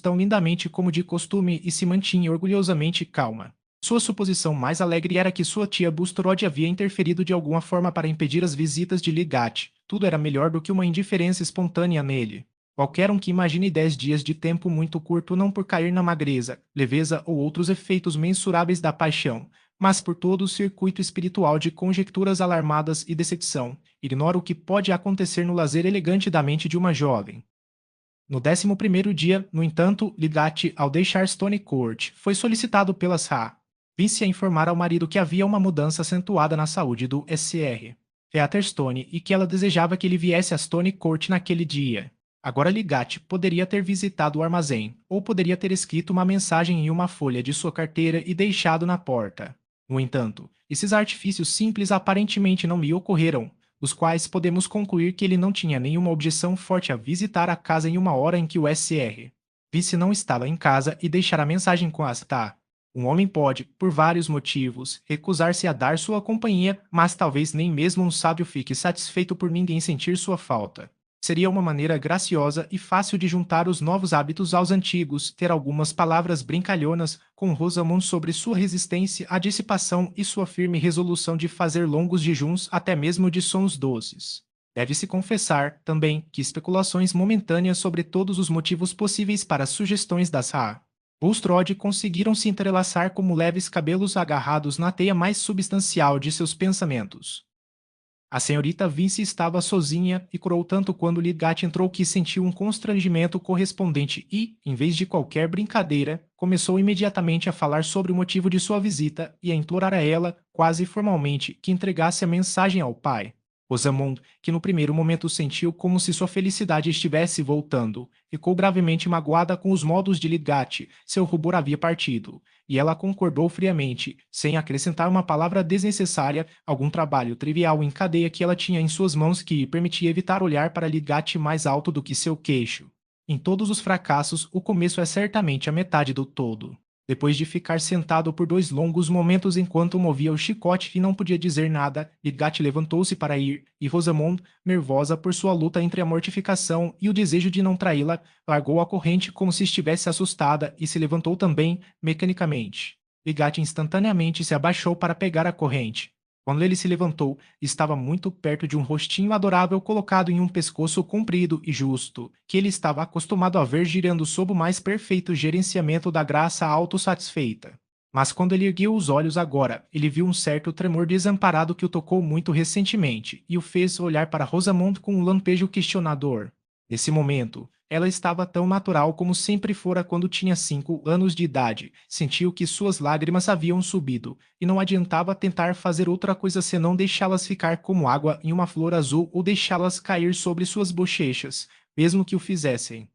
tão lindamente como de costume e se mantinha orgulhosamente calma. Sua suposição mais alegre era que sua tia Bustorod havia interferido de alguma forma para impedir as visitas de Ligat. Tudo era melhor do que uma indiferença espontânea nele. Qualquer um que imagine 10 dias de tempo muito curto não por cair na magreza, leveza ou outros efeitos mensuráveis da paixão, mas por todo o circuito espiritual de conjecturas alarmadas e decepção, ignora o que pode acontecer no lazer elegante da mente de uma jovem. No 11º dia, no entanto, Ligat, ao deixar Stony Court, foi solicitado pelas Ra. Vince a informar ao marido que havia uma mudança acentuada na saúde do Sr. Featherstone e que ela desejava que ele viesse a Stony Court naquele dia. Agora Ligat poderia ter visitado o armazém, ou poderia ter escrito uma mensagem em uma folha de sua carteira e deixado na porta. No entanto, esses artifícios simples aparentemente não me ocorreram, dos quais podemos concluir que ele não tinha nenhuma objeção forte a visitar a casa em uma hora em que o Sr. Vice não estava em casa e deixar a mensagem com as Tá. Um homem pode, por vários motivos, recusar-se a dar sua companhia, mas talvez nem mesmo um sábio fique satisfeito por ninguém sentir sua falta. Seria uma maneira graciosa e fácil de juntar os novos hábitos aos antigos, ter algumas palavras brincalhonas com Rosamund sobre sua resistência à dissipação e sua firme resolução de fazer longos jejuns até mesmo de sons doces. Deve-se confessar, também, que especulações momentâneas sobre todos os motivos possíveis para as sugestões das Ra. Bulstrode conseguiram se entrelaçar como leves cabelos agarrados na teia mais substancial de seus pensamentos. A senhorita Vince estava sozinha e curou tanto quando Ligat entrou que sentiu um constrangimento correspondente e, em vez de qualquer brincadeira, começou imediatamente a falar sobre o motivo de sua visita e a implorar a ela, quase formalmente, que entregasse a mensagem ao pai. Rosamund, que no primeiro momento sentiu como se sua felicidade estivesse voltando, ficou gravemente magoada com os modos de Ligat, seu rubor havia partido, e ela concordou friamente, sem acrescentar uma palavra desnecessária, algum trabalho trivial em cadeia que ela tinha em suas mãos que permitia evitar olhar para Ligat mais alto do que seu queixo. Em todos os fracassos, o começo é certamente a metade do todo. Depois de ficar sentado por 2 longos momentos enquanto movia o chicote e não podia dizer nada, Ligat levantou-se para ir, e Rosamund, nervosa por sua luta entre a mortificação e o desejo de não traí-la, largou a corrente como se estivesse assustada e se levantou também, mecanicamente. Ligat instantaneamente se abaixou para pegar a corrente. Quando ele se levantou, estava muito perto de um rostinho adorável colocado em um pescoço comprido e justo, que ele estava acostumado a ver girando sob o mais perfeito gerenciamento da graça autossatisfeita. Mas quando ele ergueu os olhos agora, ele viu um certo tremor desamparado que o tocou muito recentemente e o fez olhar para Rosamund com um lampejo questionador. Nesse momento, ela estava tão natural como sempre fora quando tinha 5 anos de idade. Sentiu que suas lágrimas haviam subido, e não adiantava tentar fazer outra coisa senão deixá-las ficar como água em uma flor azul ou deixá-las cair sobre suas bochechas, mesmo que o fizessem.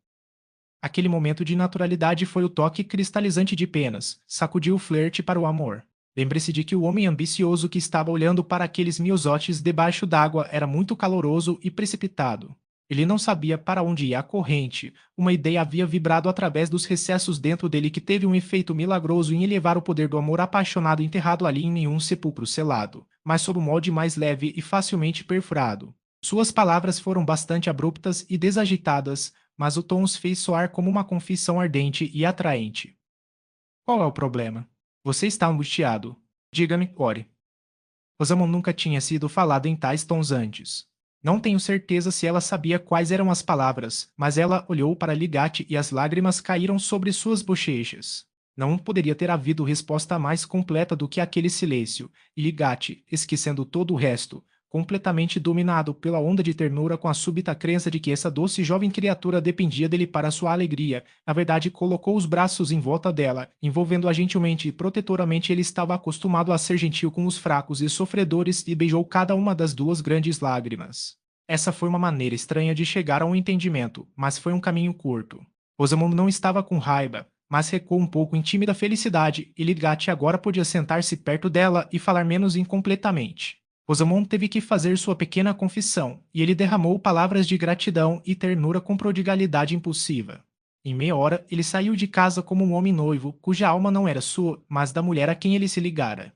Aquele momento de naturalidade foi o toque cristalizante de penas, sacudiu o flerte para o amor. Lembre-se de que o homem ambicioso que estava olhando para aqueles miosotes debaixo d'água era muito caloroso e precipitado. Ele não sabia para onde ia a corrente. Uma ideia havia vibrado através dos recessos dentro dele que teve um efeito milagroso em elevar o poder do amor apaixonado enterrado ali em nenhum sepulcro selado, mas sob o molde mais leve e facilmente perfurado. Suas palavras foram bastante abruptas e desagitadas, mas o tom os fez soar como uma confissão ardente e atraente. Qual é o problema? Você está angustiado. Diga-me, ore. Rosamund nunca tinha sido falada em tais tons antes. Não tenho certeza se ela sabia quais eram as palavras, mas ela olhou para Ligat e as lágrimas caíram sobre suas bochechas. Não poderia ter havido resposta mais completa do que aquele silêncio, e Ligat, esquecendo todo o resto, completamente dominado pela onda de ternura com a súbita crença de que essa doce jovem criatura dependia dele para sua alegria, na verdade colocou os braços em volta dela, envolvendo-a gentilmente e protetoramente. Ele estava acostumado a ser gentil com os fracos e sofredores e beijou cada uma das 2 grandes lágrimas. Essa foi uma maneira estranha de chegar a um entendimento, mas foi um caminho curto. Rosamund não estava com raiva, mas recuou um pouco em tímida felicidade, e Ligat agora podia sentar-se perto dela e falar menos incompletamente. Rosamund teve que fazer sua pequena confissão, e ele derramou palavras de gratidão e ternura com prodigalidade impulsiva. Em meia hora, ele saiu de casa como um homem noivo, cuja alma não era sua, mas da mulher a quem ele se ligara.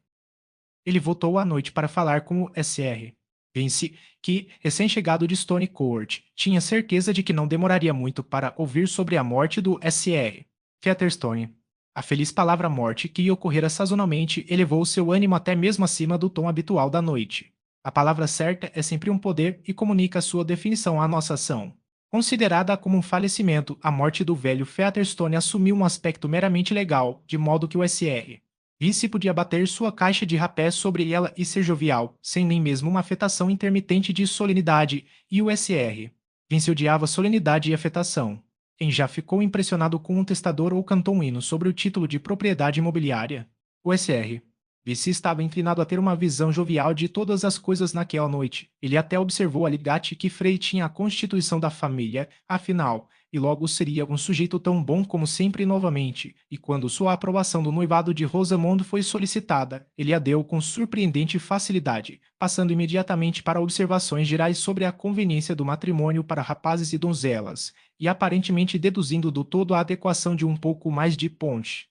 Ele voltou à noite para falar com o Sr. Vince, que, recém-chegado de Stone Court, tinha certeza de que não demoraria muito para ouvir sobre a morte do Sr. Featherstone. A feliz palavra morte, que ocorrera sazonalmente, elevou seu ânimo até mesmo acima do tom habitual da noite. A palavra certa é sempre um poder e comunica sua definição à nossa ação. Considerada como um falecimento, a morte do velho Featherstone assumiu um aspecto meramente legal, de modo que o Sr. Vince podia bater sua caixa de rapé sobre ela e ser jovial, sem nem mesmo uma afetação intermitente de solenidade, e o Sr. Vince odiava solenidade e afetação. Quem já ficou impressionado com um testador ou cantou um hino sobre o título de propriedade imobiliária? O Sr. Vince estava inclinado a ter uma visão jovial de todas as coisas naquela noite. Ele até observou a Ligate que Frey tinha a constituição da família, afinal, e logo seria um sujeito tão bom como sempre novamente, e quando sua aprovação do noivado de Rosamond foi solicitada, ele a deu com surpreendente facilidade, passando imediatamente para observações gerais sobre a conveniência do matrimônio para rapazes e donzelas, e aparentemente deduzindo do todo a adequação de um pouco mais de ponche.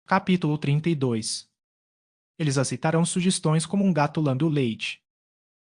Capítulo 32. Eles aceitaram sugestões como um gato lambe o leite.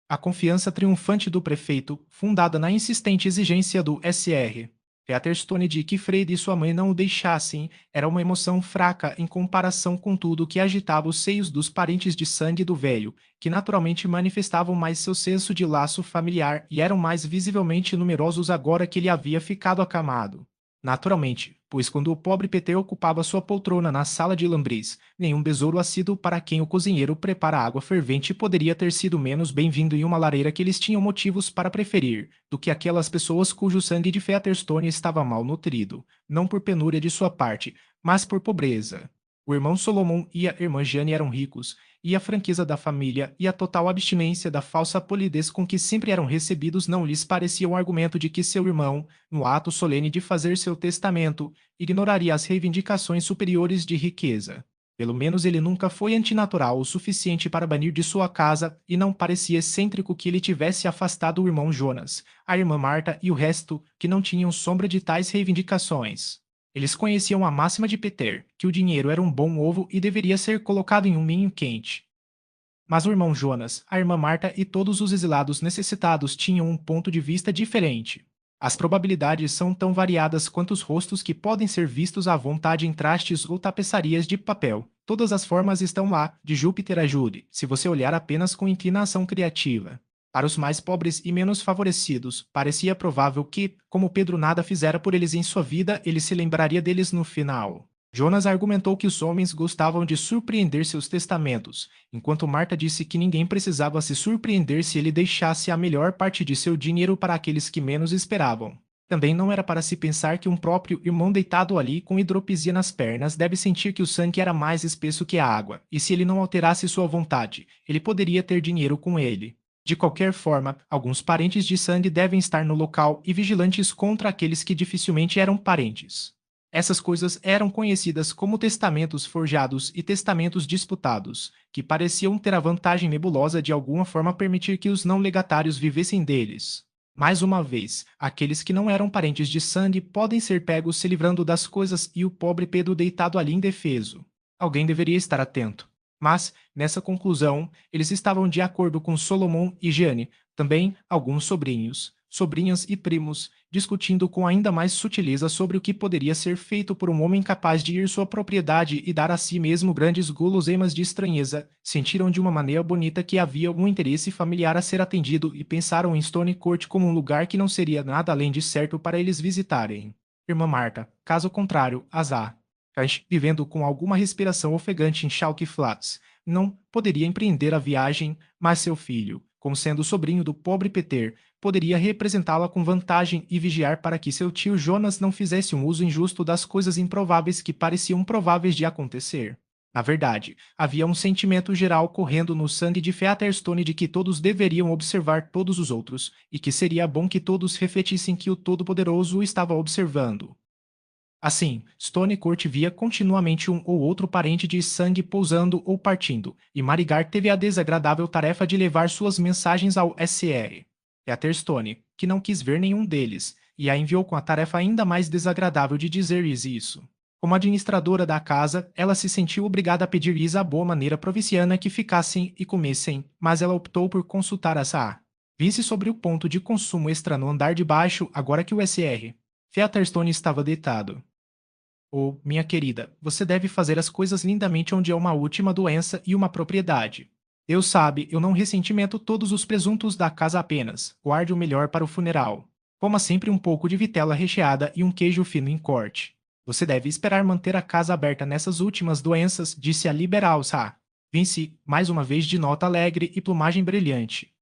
A confiança triunfante do prefeito, fundada na insistente exigência do Sr. Featherstone de que Fred e sua mãe não o deixassem, era uma emoção fraca em comparação com tudo que agitava os seios dos parentes de sangue do velho, que naturalmente manifestavam mais seu senso de laço familiar e eram mais visivelmente numerosos agora que ele havia ficado acamado. Naturalmente, pois quando o pobre Peter ocupava sua poltrona na sala de lambris, nenhum besouro assíduo para quem o cozinheiro prepara água fervente poderia ter sido menos bem-vindo em uma lareira que eles tinham motivos para preferir, do que aquelas pessoas cujo sangue de Featherstone estava mal nutrido, não por penúria de sua parte, mas por pobreza. O irmão Solomon e a irmã Jane eram ricos, e a franqueza da família e a total abstinência da falsa polidez com que sempre eram recebidos não lhes parecia um argumento de que seu irmão, no ato solene de fazer seu testamento, ignoraria as reivindicações superiores de riqueza. Pelo menos ele nunca foi antinatural o suficiente para banir de sua casa e não parecia excêntrico que ele tivesse afastado o irmão Jonas, a irmã Marta e o resto, que não tinham sombra de tais reivindicações. Eles conheciam a máxima de Peter, que o dinheiro era um bom ovo e deveria ser colocado em um ninho quente. Mas o irmão Jonas, a irmã Marta e todos os exilados necessitados tinham um ponto de vista diferente. As probabilidades são tão variadas quanto os rostos que podem ser vistos à vontade em trastes ou tapeçarias de papel. Todas as formas estão lá, de Júpiter ajude, se você olhar apenas com inclinação criativa. Para os mais pobres e menos favorecidos, parecia provável que, como Pedro nada fizera por eles em sua vida, ele se lembraria deles no final. Jonas argumentou que os homens gostavam de surpreender seus testamentos, enquanto Marta disse que ninguém precisava se surpreender se ele deixasse a melhor parte de seu dinheiro para aqueles que menos esperavam. Também não era para se pensar que um próprio irmão deitado ali com hidropisia nas pernas deve sentir que o sangue era mais espesso que a água, e se ele não alterasse sua vontade, ele poderia ter dinheiro com ele. De qualquer forma, alguns parentes de sangue devem estar no local e vigilantes contra aqueles que dificilmente eram parentes. Essas coisas eram conhecidas como testamentos forjados e testamentos disputados, que pareciam ter a vantagem nebulosa de alguma forma permitir que os não legatários vivessem deles. Mais uma vez, aqueles que não eram parentes de sangue podem ser pegos se livrando das coisas e o pobre Pedro deitado ali indefeso. Alguém deveria estar atento. Mas, nessa conclusão, eles estavam de acordo com Solomon e Jane, também alguns sobrinhos, sobrinhas e primos, discutindo com ainda mais sutileza sobre o que poderia ser feito por um homem capaz de ir sua propriedade e dar a si mesmo grandes guloseimas de estranheza. Sentiram de uma maneira bonita que havia um interesse familiar a ser atendido e pensaram em Stone Court como um lugar que não seria nada além de certo para eles visitarem. Irmã Marta, caso contrário, azar. Vivendo com alguma respiração ofegante em Chalk Flats, não poderia empreender a viagem, mas seu filho, como sendo sobrinho do pobre Peter, poderia representá-la com vantagem e vigiar para que seu tio Jonas não fizesse um uso injusto das coisas improváveis que pareciam prováveis de acontecer. Na verdade, havia um sentimento geral correndo no sangue de Featherstone de que todos deveriam observar todos os outros, e que seria bom que todos refletissem que o Todo-Poderoso o estava observando. Assim, Stone Court via continuamente um ou outro parente de sangue pousando ou partindo, e Marigar teve a desagradável tarefa de levar suas mensagens ao Sr. Featherstone, que não quis ver nenhum deles, e a enviou com a tarefa ainda mais desagradável de dizer-lhes isso. Como administradora da casa, ela se sentiu obrigada a pedir-lhes a boa maneira provinciana que ficassem e comessem, mas ela optou por consultar a Saa. Visse sobre o ponto de consumo extra no andar de baixo agora que o Sr. Featherstone estava deitado. Oh, minha querida, você deve fazer as coisas lindamente onde há uma última doença e uma propriedade. Deus sabe, eu não ressentimento todos os presuntos da casa apenas. Guarde o melhor para o funeral. Coma sempre um pouco de vitela recheada e um queijo fino em corte. Você deve esperar manter a casa aberta nessas últimas doenças, disse a liberal Sa. Vince, mais uma vez de nota alegre e plumagem brilhante.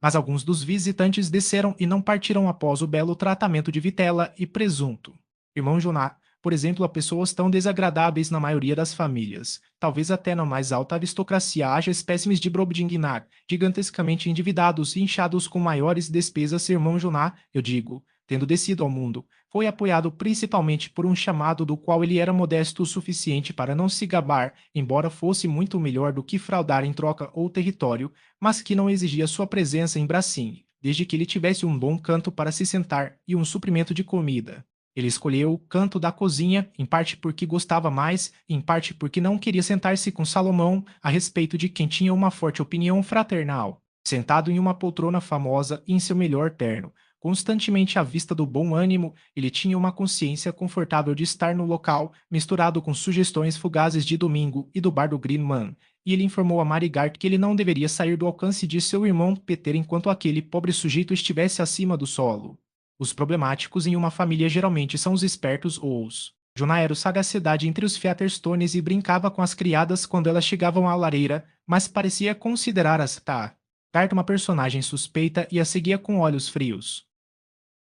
Mas alguns dos visitantes desceram e não partiram após o belo tratamento de vitela e presunto. Irmão Joná, por exemplo, a pessoas tão desagradáveis na maioria das famílias. Talvez até na mais alta aristocracia haja espécimes de Brobdingnar, gigantescamente endividados e inchados com maiores despesas. Seu irmão Joná, eu digo, tendo descido ao mundo, foi apoiado principalmente por um chamado do qual ele era modesto o suficiente para não se gabar, embora fosse muito melhor do que fraudar em troca ou território, mas que não exigia sua presença em Bracim, desde que ele tivesse um bom canto para se sentar e um suprimento de comida. Ele escolheu o canto da cozinha, em parte porque gostava mais, em parte porque não queria sentar-se com Salomão, a respeito de quem tinha uma forte opinião fraternal. Sentado em uma poltrona famosa e em seu melhor terno, constantemente à vista do bom ânimo, ele tinha uma consciência confortável de estar no local, misturado com sugestões fugazes de domingo e do bar do Greenman, e ele informou a Marigart que ele não deveria sair do alcance de seu irmão Peter enquanto aquele pobre sujeito estivesse acima do solo. Os problemáticos em uma família geralmente são os espertos ou os. Jonah era o sagacidade entre os Featherstones e brincava com as criadas quando elas chegavam à lareira, mas parecia considerar as Gart uma personagem suspeita e a seguia com olhos frios.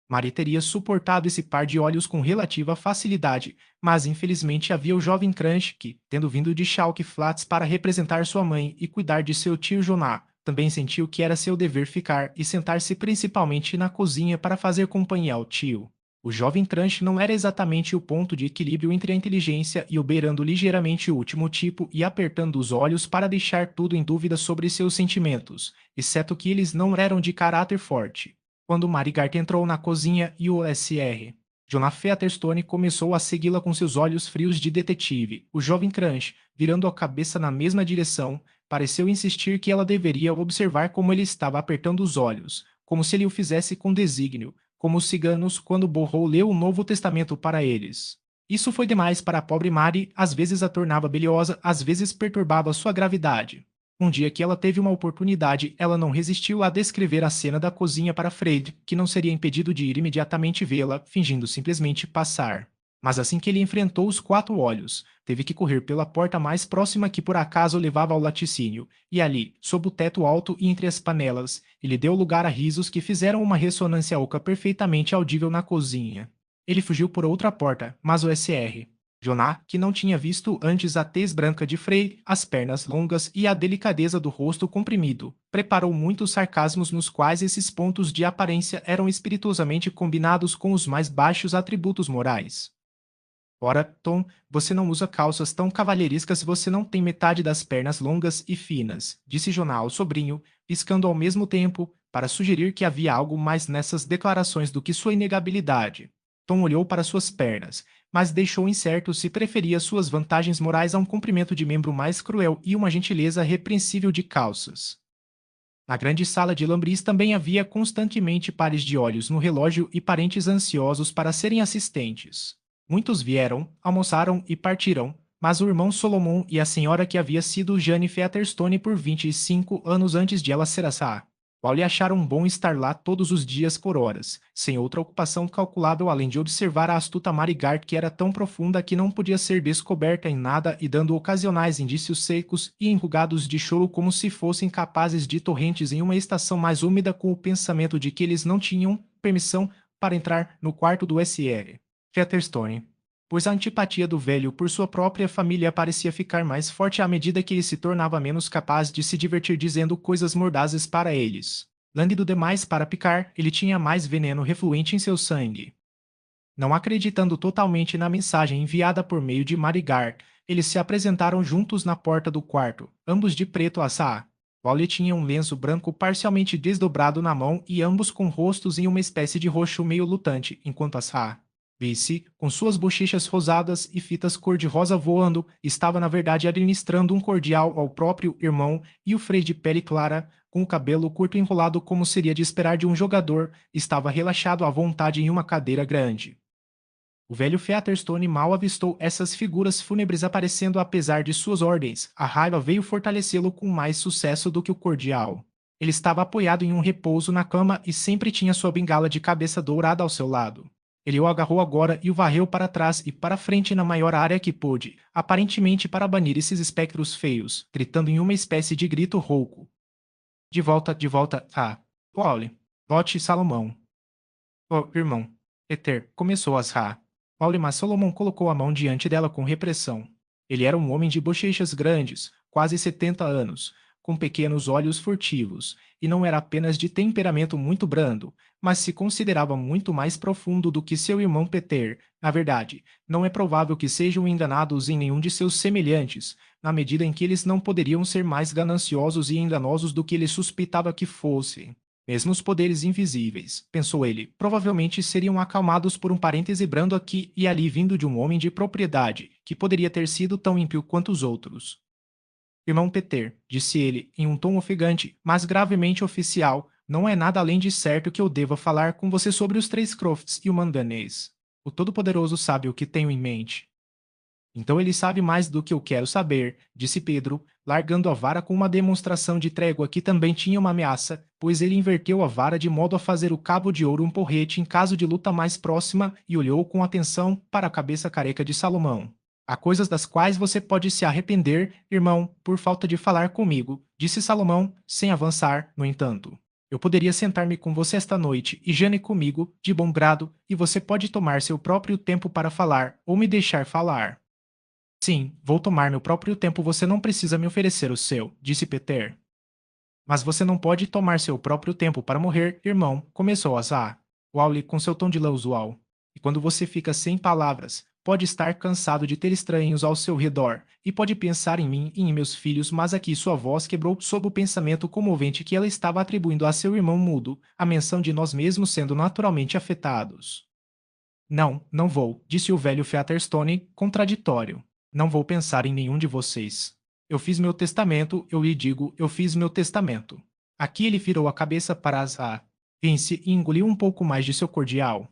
Mary teria suportado esse par de olhos com relativa facilidade, mas infelizmente havia o jovem Crunch que, tendo vindo de Chalk Flats para representar sua mãe e cuidar de seu tio Jonah, também sentiu que era seu dever ficar e sentar-se principalmente na cozinha para fazer companhia ao tio. O jovem Crunch não era exatamente o ponto de equilíbrio entre a inteligência e o beirando ligeiramente o último tipo e apertando os olhos para deixar tudo em dúvida sobre seus sentimentos, exceto que eles não eram de caráter forte. Quando Marigart entrou na cozinha e o Sr. Jonah Featherstone começou a segui-la com seus olhos frios de detetive. O jovem Crunch, virando a cabeça na mesma direção, pareceu insistir que ela deveria observar como ele estava apertando os olhos, como se ele o fizesse com desígnio, como os ciganos quando Borrow leu o Novo Testamento para eles. Isso foi demais para a pobre Mary, às vezes a tornava beliosa, às vezes perturbava sua gravidade. Um dia que ela teve uma oportunidade, ela não resistiu a descrever a cena da cozinha para Fred, que não seria impedido de ir imediatamente vê-la, fingindo simplesmente passar. Mas assim que ele enfrentou os 4 olhos, teve que correr pela porta mais próxima que por acaso levava ao laticínio, e ali, sob o teto alto e entre as panelas, ele deu lugar a risos que fizeram uma ressonância oca perfeitamente audível na cozinha. Ele fugiu por outra porta, mas o Sr. Jonah, que não tinha visto antes a tez branca de Frey, as pernas longas e a delicadeza do rosto comprimido, preparou muitos sarcasmos nos quais esses pontos de aparência eram espirituosamente combinados com os mais baixos atributos morais. Ora, Tom, você não usa calças tão cavalheirescas, você não tem metade das pernas longas e finas, disse Jonah ao sobrinho, piscando ao mesmo tempo, para sugerir que havia algo mais nessas declarações do que sua inegabilidade. Tom olhou para suas pernas, mas deixou incerto se preferia suas vantagens morais a um comprimento de membro mais cruel e uma gentileza repreensível de calças. Na grande sala de Lambris também havia constantemente pares de olhos no relógio e parentes ansiosos para serem assistentes. Muitos vieram, almoçaram e partiram, mas o irmão Solomon e a senhora que havia sido Jane Featherstone por 25 anos antes de ela ser assá, qual lhe acharam bom estar lá todos os dias por horas, sem outra ocupação calculável além de observar a astuta Marigart que era tão profunda que não podia ser descoberta em nada e dando ocasionais indícios secos e enrugados de choro como se fossem capazes de torrentes em uma estação mais úmida com o pensamento de que eles não tinham permissão para entrar no quarto do Sr. Featherstone, pois a antipatia do velho por sua própria família parecia ficar mais forte à medida que ele se tornava menos capaz de se divertir dizendo coisas mordazes para eles. Lânguido demais para picar, ele tinha mais veneno refluente em seu sangue. Não acreditando totalmente na mensagem enviada por meio de Marigart, eles se apresentaram juntos na porta do quarto, ambos de preto assá. Wally tinha um lenço branco parcialmente desdobrado na mão e ambos com rostos em uma espécie de roxo meio lutante, enquanto assá. Vice, com suas bochechas rosadas e fitas cor-de-rosa voando, estava na verdade administrando um cordial ao próprio irmão, e o Frei de pele clara, com o cabelo curto enrolado como seria de esperar de um jogador, estava relaxado à vontade em uma cadeira grande. O velho Featherstone mal avistou essas figuras fúnebres aparecendo apesar de suas ordens. A raiva veio fortalecê-lo com mais sucesso do que o cordial. Ele estava apoiado em um repouso na cama e sempre tinha sua bengala de cabeça dourada ao seu lado. Ele o agarrou agora e o varreu para trás e para frente na maior área que pôde, aparentemente para banir esses espectros feios, gritando em uma espécie de grito rouco. De volta, Pauli, Lote Salomão. Oh, irmão. Peter, começou a asrar. Pauli, mas Solomon colocou a mão diante dela com repressão. Ele era um homem de bochechas grandes, quase 70 anos, com pequenos olhos furtivos, e não era apenas de temperamento muito brando, mas se considerava muito mais profundo do que seu irmão Peter. Na verdade, não é provável que sejam enganados em nenhum de seus semelhantes, na medida em que eles não poderiam ser mais gananciosos e enganosos do que ele suspeitava que fossem. Mesmo os poderes invisíveis, pensou ele, provavelmente seriam acalmados por um parêntese brando aqui e ali vindo de um homem de propriedade, que poderia ter sido tão ímpio quanto os outros. Irmão Peter, disse ele, em um tom ofegante, mas gravemente oficial, não é nada além de certo que eu deva falar com você sobre os três Crofts e o manganês. O Todo-Poderoso sabe o que tenho em mente. Então ele sabe mais do que eu quero saber, disse Pedro, largando a vara com uma demonstração de trégua que também tinha uma ameaça, pois ele inverteu a vara de modo a fazer o cabo de ouro um porrete em caso de luta mais próxima e olhou com atenção para a cabeça careca de Salomão. Há coisas das quais você pode se arrepender, irmão, por falta de falar comigo, disse Salomão, sem avançar, no entanto. Eu poderia sentar-me com você esta noite e Jane comigo, de bom grado, e você pode tomar seu próprio tempo para falar, ou me deixar falar. Sim, vou tomar meu próprio tempo, você não precisa me oferecer o seu, disse Peter. Mas você não pode tomar seu próprio tempo para morrer, irmão, começou Asa. Wally com seu tom de lã usual. E quando você fica sem palavras, pode estar cansado de ter estranhos ao seu redor, e pode pensar em mim e em meus filhos, mas aqui sua voz quebrou sob o pensamento comovente que ela estava atribuindo a seu irmão mudo, a menção de nós mesmos sendo naturalmente afetados. Não, não vou, disse o velho Featherstone, contraditório. Não vou pensar em nenhum de vocês. Eu fiz meu testamento, eu lhe digo, eu fiz meu testamento. Aqui ele virou a cabeça para Asa. Vince e engoliu um pouco mais de seu cordial.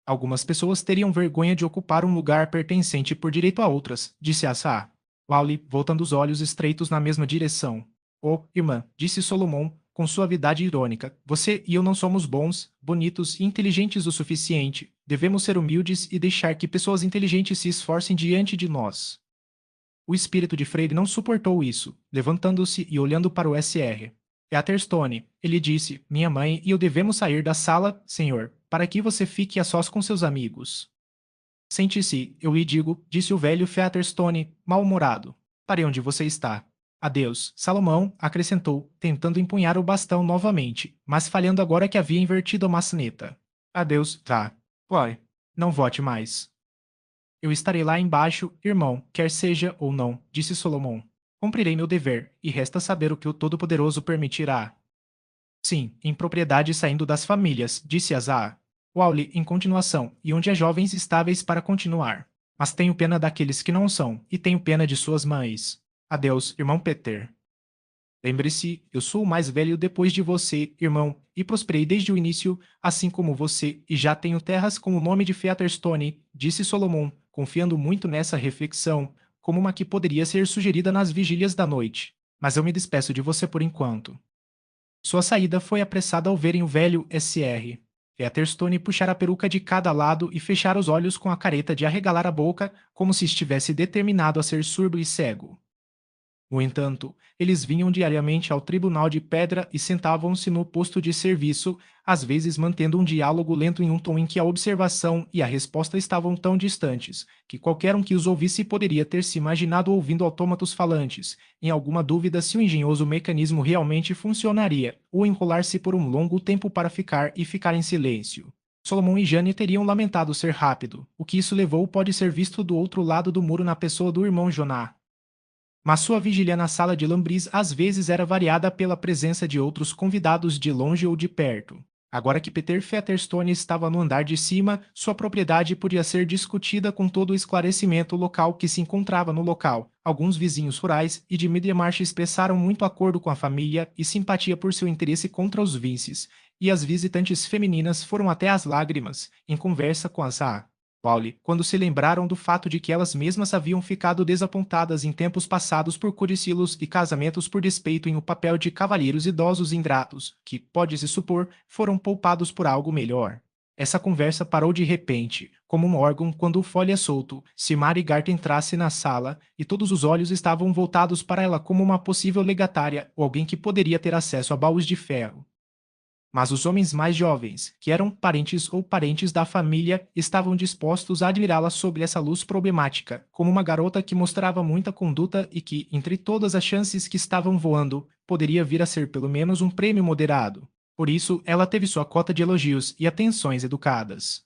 Algumas pessoas teriam vergonha de ocupar um lugar pertencente por direito a outras, disse Asa. Wally, voltando os olhos estreitos na mesma direção. Oh, irmã, disse Solomon, com suavidade irônica, você e eu não somos bons, bonitos e inteligentes o suficiente. Devemos ser humildes e deixar que pessoas inteligentes se esforcem diante de nós. O espírito de Freire não suportou isso, levantando-se e olhando para o Sr. Atherstone, ele disse, minha mãe e eu devemos sair da sala, senhor, para que você fique a sós com seus amigos. Sente-se, eu lhe digo, disse o velho Featherstone, mal-humorado. Pare onde você está. Adeus, Salomão, acrescentou, tentando empunhar o bastão novamente, mas falhando agora que havia invertido a maçaneta. Adeus, tá. Vai. Não vote mais. Eu estarei lá embaixo, irmão, quer seja ou não, disse Solomon. Cumprirei meu dever, e resta saber o que o Todo-Poderoso permitirá. Sim, em propriedade saindo das famílias, disse Asa. Wally, em continuação, e onde há jovens estáveis para continuar. Mas tenho pena daqueles que não são, e tenho pena de suas mães. Adeus, irmão Peter. Lembre-se, eu sou o mais velho depois de você, irmão, e prosperei desde o início, assim como você, e já tenho terras com o nome de Featherstone, disse Solomon, confiando muito nessa reflexão, como uma que poderia ser sugerida nas vigílias da noite. Mas eu me despeço de você por enquanto. Sua saída foi apressada ao verem o velho Sr. Featherstone puxar a peruca de cada lado e fechar os olhos com a careta de arregalar a boca, como se estivesse determinado a ser surdo e cego. No entanto, eles vinham diariamente ao tribunal de pedra e sentavam-se no posto de serviço, às vezes mantendo um diálogo lento em um tom em que a observação e a resposta estavam tão distantes, que qualquer um que os ouvisse poderia ter se imaginado ouvindo autômatos falantes, em alguma dúvida se o engenhoso mecanismo realmente funcionaria, ou enrolar-se por um longo tempo para ficar em silêncio. Solomon e Jane teriam lamentado ser rápido. O que isso levou pode ser visto do outro lado do muro na pessoa do irmão Joná. Mas sua vigília na sala de Lambris às vezes era variada pela presença de outros convidados de longe ou de perto. Agora que Peter Featherstone estava no andar de cima, sua propriedade podia ser discutida com todo o esclarecimento local que se encontrava no local. Alguns vizinhos rurais e de Middlemarch expressaram muito acordo com a família e simpatia por seu interesse contra os vices, e as visitantes femininas foram até às lágrimas, em conversa com as Pauli, quando se lembraram do fato de que elas mesmas haviam ficado desapontadas em tempos passados por codicílios e casamentos por despeito em o papel de cavalheiros idosos ingratos, que, pode-se supor, foram poupados por algo melhor. Essa conversa parou de repente, como um órgão quando o fole é solto, se Mary Gart entrasse na sala, e todos os olhos estavam voltados para ela como uma possível legatária ou alguém que poderia ter acesso a baús de ferro. Mas os homens mais jovens, que eram parentes ou parentes da família, estavam dispostos a admirá-la sob essa luz problemática, como uma garota que mostrava muita conduta e que, entre todas as chances que estavam voando, poderia vir a ser pelo menos um prêmio moderado. Por isso, ela teve sua cota de elogios e atenções educadas.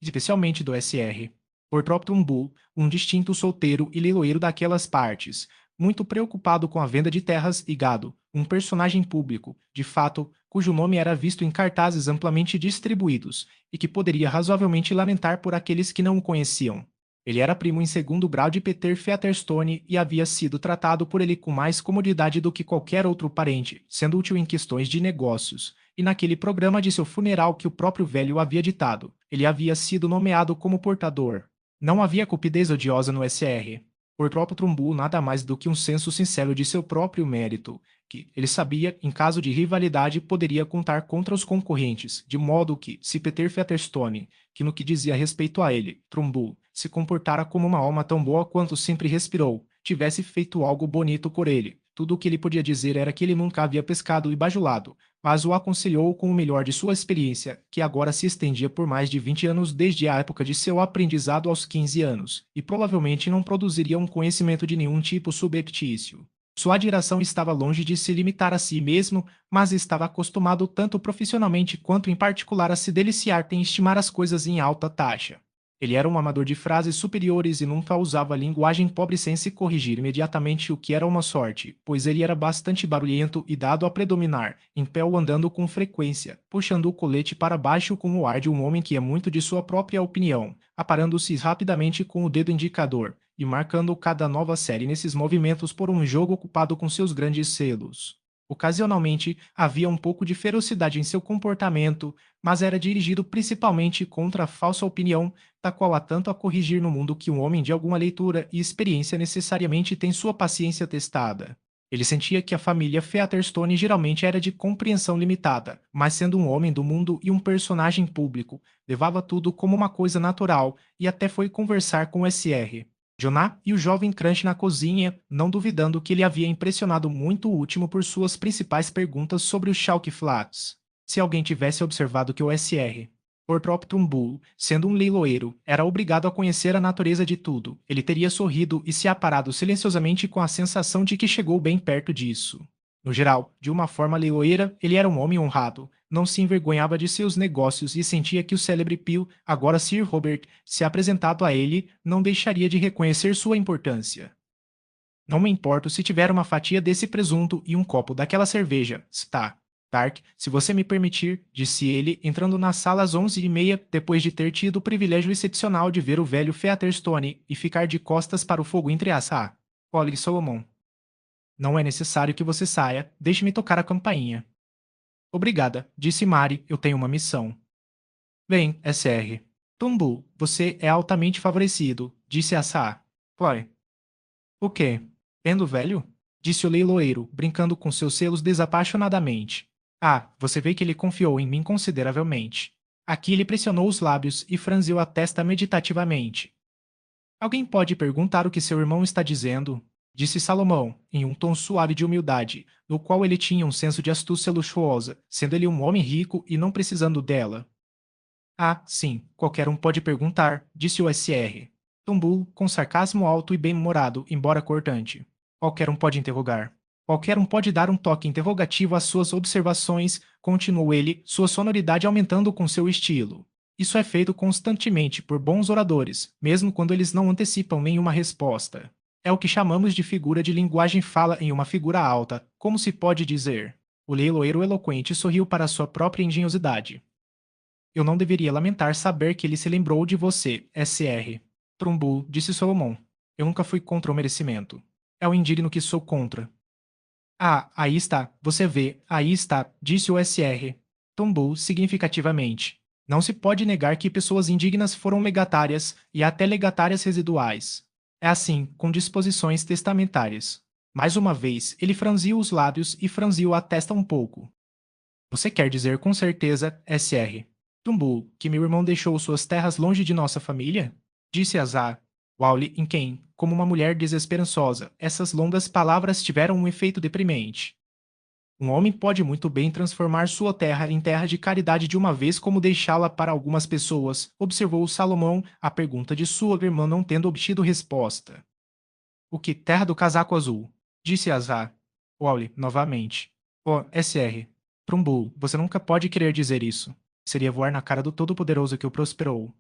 Especialmente do SR. Por Tropton Bull, um distinto solteiro e leiloeiro daquelas partes, muito preocupado com a venda de terras e gado, um personagem público, de fato, cujo nome era visto em cartazes amplamente distribuídos, e que poderia razoavelmente lamentar por aqueles que não o conheciam. Ele era primo em segundo grau de Peter Featherstone e havia sido tratado por ele com mais comodidade do que qualquer outro parente, sendo útil em questões de negócios, e naquele programa de seu funeral que o próprio velho havia ditado, ele havia sido nomeado como portador. Não havia cupidez odiosa no SR. Por próprio Trumbull nada mais do que um senso sincero de seu próprio mérito, que, ele sabia, em caso de rivalidade, poderia contar contra os concorrentes, de modo que, se Peter Featherstone, que no que dizia respeito a ele, Trumbull, se comportara como uma alma tão boa quanto sempre respirou, tivesse feito algo bonito por ele, tudo o que ele podia dizer era que ele nunca havia pescado e bajulado, mas o aconselhou com o melhor de sua experiência, que agora se estendia por mais de 20 anos desde a época de seu aprendizado aos 15 anos, e provavelmente não produziria um conhecimento de nenhum tipo subreptício. Sua admiração estava longe de se limitar a si mesmo, mas estava acostumado tanto profissionalmente quanto em particular a se deliciar em estimar as coisas em alta taxa. Ele era um amador de frases superiores e nunca usava linguagem pobre sem se corrigir imediatamente, o que era uma sorte, pois ele era bastante barulhento e dado a predominar, em pé ou andando com frequência, puxando o colete para baixo com o ar de um homem que é muito de sua própria opinião, aparando-se rapidamente com o dedo indicador, e marcando cada nova série nesses movimentos por um jogo ocupado com seus grandes selos. Ocasionalmente, havia um pouco de ferocidade em seu comportamento, mas era dirigido principalmente contra a falsa opinião, da qual há tanto a corrigir no mundo que um homem de alguma leitura e experiência necessariamente tem sua paciência testada. Ele sentia que a família Featherstone geralmente era de compreensão limitada, mas sendo um homem do mundo e um personagem público, levava tudo como uma coisa natural e até foi conversar com o SR. Jonah e o jovem Crunch na cozinha, não duvidando que ele havia impressionado muito o último por suas principais perguntas sobre o Chalk Flats. Se alguém tivesse observado que o SR. Ortropton Bull, sendo um leiloeiro, era obrigado a conhecer a natureza de tudo, ele teria sorrido e se aparado silenciosamente com a sensação de que chegou bem perto disso. No geral, de uma forma leiloeira, ele era um homem honrado, não se envergonhava de seus negócios e sentia que o célebre Peel, agora Sir Robert, se apresentado a ele, não deixaria de reconhecer sua importância. Não me importo se tiver uma fatia desse presunto e um copo daquela cerveja, está. Tark, se você me permitir, disse ele, entrando na sala às 11h30, depois de ter tido o privilégio excepcional de ver o velho Featherstone e ficar de costas para o fogo entre as Polly e Solomon. Não é necessário que você saia, deixe-me tocar a campainha. Obrigada, disse Mary, eu tenho uma missão. Bem, SR. Tumbu, você é altamente favorecido, disse a Chloe. O quê? Vendo velho? Disse o leiloeiro, brincando com seus selos desapaixonadamente. Ah, você vê que ele confiou em mim consideravelmente. Aqui ele pressionou os lábios e franziu a testa meditativamente. Alguém pode perguntar o que seu irmão está dizendo? Disse Salomão, em um tom suave de humildade, no qual ele tinha um senso de astúcia luxuosa, sendo ele um homem rico e não precisando dela. Ah, sim, qualquer um pode perguntar, disse o SR. Tumbull, com sarcasmo alto e bem-humorado, embora cortante. Qualquer um pode interrogar. Qualquer um pode dar um toque interrogativo às suas observações, continuou ele, sua sonoridade aumentando com seu estilo. Isso é feito constantemente por bons oradores, mesmo quando eles não antecipam nenhuma resposta. É o que chamamos de figura de linguagem fala em uma figura alta, como se pode dizer. O leiloeiro eloquente sorriu para sua própria engenhosidade. Eu não deveria lamentar saber que ele se lembrou de você, Sr. Trumbull, disse Solomon. Eu nunca fui contra o merecimento. É o indigno que sou contra. Ah, aí está, você vê, aí está, disse o Sr. Trumbull significativamente. Não se pode negar que pessoas indignas foram legatárias e até legatárias residuais. É assim, com disposições testamentárias. Mais uma vez, ele franziu os lábios e franziu a testa um pouco. Você quer dizer com certeza, Sr. Trumbull, que meu irmão deixou suas terras longe de nossa família? Disse Azar. Wally em quem, como uma mulher desesperançosa, essas longas palavras tiveram um efeito deprimente. Um homem pode muito bem transformar sua terra em terra de caridade de uma vez como deixá-la para algumas pessoas, observou Salomão, a pergunta de sua irmã não tendo obtido resposta. O que terra do casaco azul? Disse Azar. Wally, novamente. Oh, Sr. Trumbull, você nunca pode querer dizer isso. Seria voar na cara do Todo-Poderoso que o prosperou.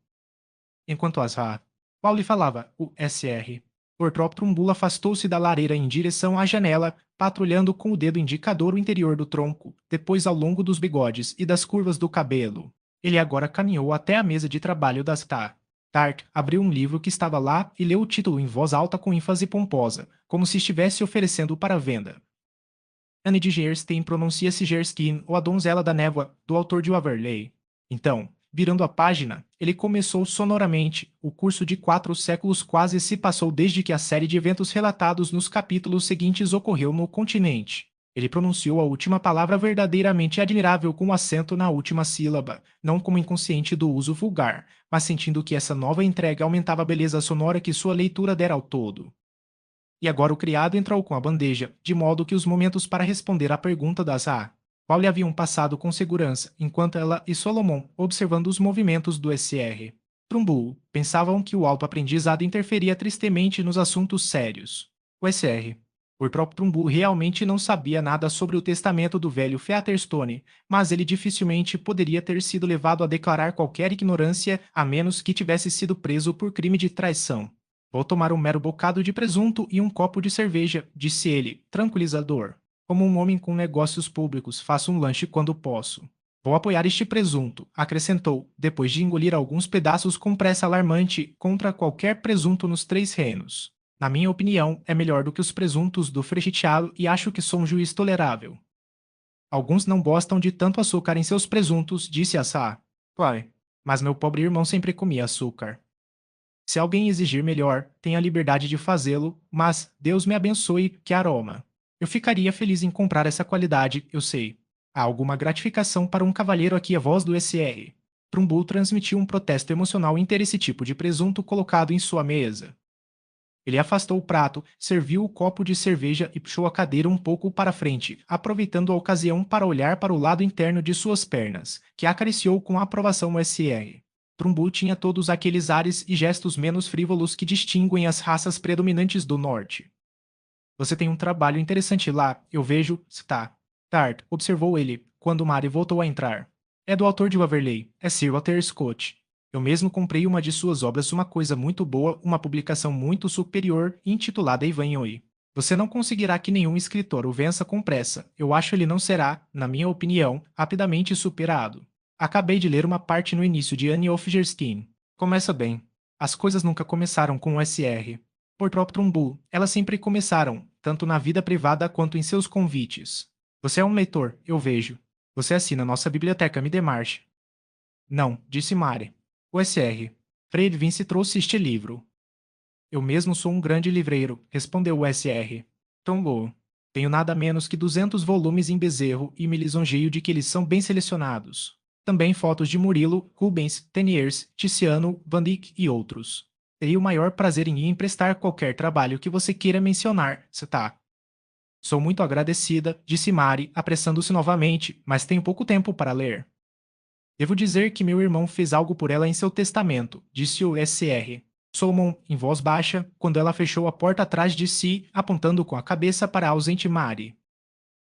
Enquanto Azar, Wally falava, o Sr. Portrop Trumbull afastou-se da lareira em direção à janela, patrulhando com o dedo indicador o interior do tronco, depois ao longo dos bigodes e das curvas do cabelo. Ele agora caminhou até a mesa de trabalho das Tar. Tart abriu um livro que estava lá e leu o título em voz alta com ênfase pomposa, como se estivesse oferecendo para venda. Anne de Gerstein pronuncia-se Gerskin ou a Donzela da Névoa, do autor de Waverley. Então, virando a página, ele começou sonoramente. O curso de 4 séculos quase se passou desde que a série de eventos relatados nos capítulos seguintes ocorreu no continente. Ele pronunciou a última palavra verdadeiramente admirável com acento na última sílaba, não como inconsciente do uso vulgar, mas sentindo que essa nova entrega aumentava a beleza sonora que sua leitura dera ao todo. E agora o criado entrou com a bandeja, de modo que os momentos para responder à pergunta da Zá, qual lhe haviam passado com segurança, enquanto ela e Solomon, observando os movimentos do Sr. Trumbull, pensavam que o alto aprendizado interferia tristemente nos assuntos sérios. O Sr. O próprio Trumbull realmente não sabia nada sobre o testamento do velho Featherstone, mas ele dificilmente poderia ter sido levado a declarar qualquer ignorância a menos que tivesse sido preso por crime de traição. Vou tomar um mero bocado de presunto e um copo de cerveja, disse ele, tranquilizador. Como um homem com negócios públicos, faço um lanche quando posso. Vou apoiar este presunto, acrescentou, depois de engolir alguns pedaços com pressa alarmante contra qualquer presunto nos 3 reinos. Na minha opinião, é melhor do que os presuntos do Frechiteado e acho que sou um juiz tolerável. Alguns não gostam de tanto açúcar em seus presuntos, disse Assá. Claro, mas meu pobre irmão sempre comia açúcar. Se alguém exigir melhor, tem a liberdade de fazê-lo, mas, Deus me abençoe, que aroma. Eu ficaria feliz em comprar essa qualidade, eu sei. Há alguma gratificação para um cavalheiro aqui a voz do Sr. Trumbull transmitiu um protesto emocional em ter esse tipo de presunto colocado em sua mesa. Ele afastou o prato, serviu o copo de cerveja e puxou a cadeira um pouco para frente, aproveitando a ocasião para olhar para o lado interno de suas pernas, que acariciou com aprovação o Sr. Trumbull tinha todos aqueles ares e gestos menos frívolos que distinguem as raças predominantes do norte. Você tem um trabalho interessante lá, eu vejo, está. Tart, observou ele, quando Mary voltou a entrar. É do autor de Waverley, é Sir Walter Scott. Eu mesmo comprei uma de suas obras, uma coisa muito boa, uma publicação muito superior, intitulada Ivanhoe. Você não conseguirá que nenhum escritor o vença com pressa. Eu acho ele não será, na minha opinião, rapidamente superado. Acabei de ler uma parte no início de Anne of Gerskin. Começa bem. As coisas nunca começaram com o Sr. Por próprio Trumbull, elas sempre começaram, tanto na vida privada quanto em seus convites. Você é um leitor, eu vejo. Você assina nossa biblioteca Middlemarch. Não, disse Mary. O Sr. Fred Vince trouxe este livro. Eu mesmo sou um grande livreiro, respondeu o Sr. Trumbull. Tenho nada menos que 200 volumes em bezerro e me lisonjeio de que eles são bem selecionados. Também fotos de Murilo, Rubens, Teniers, Tiziano, Van Dyck e outros. Teria o maior prazer em lhe emprestar qualquer trabalho que você queira mencionar, está. Sou muito agradecida, disse Mary, apressando-se novamente, mas tenho pouco tempo para ler. Devo dizer que meu irmão fez algo por ela em seu testamento, disse o Sr. Solomon, em voz baixa, quando ela fechou a porta atrás de si, apontando com a cabeça para a ausente Mary.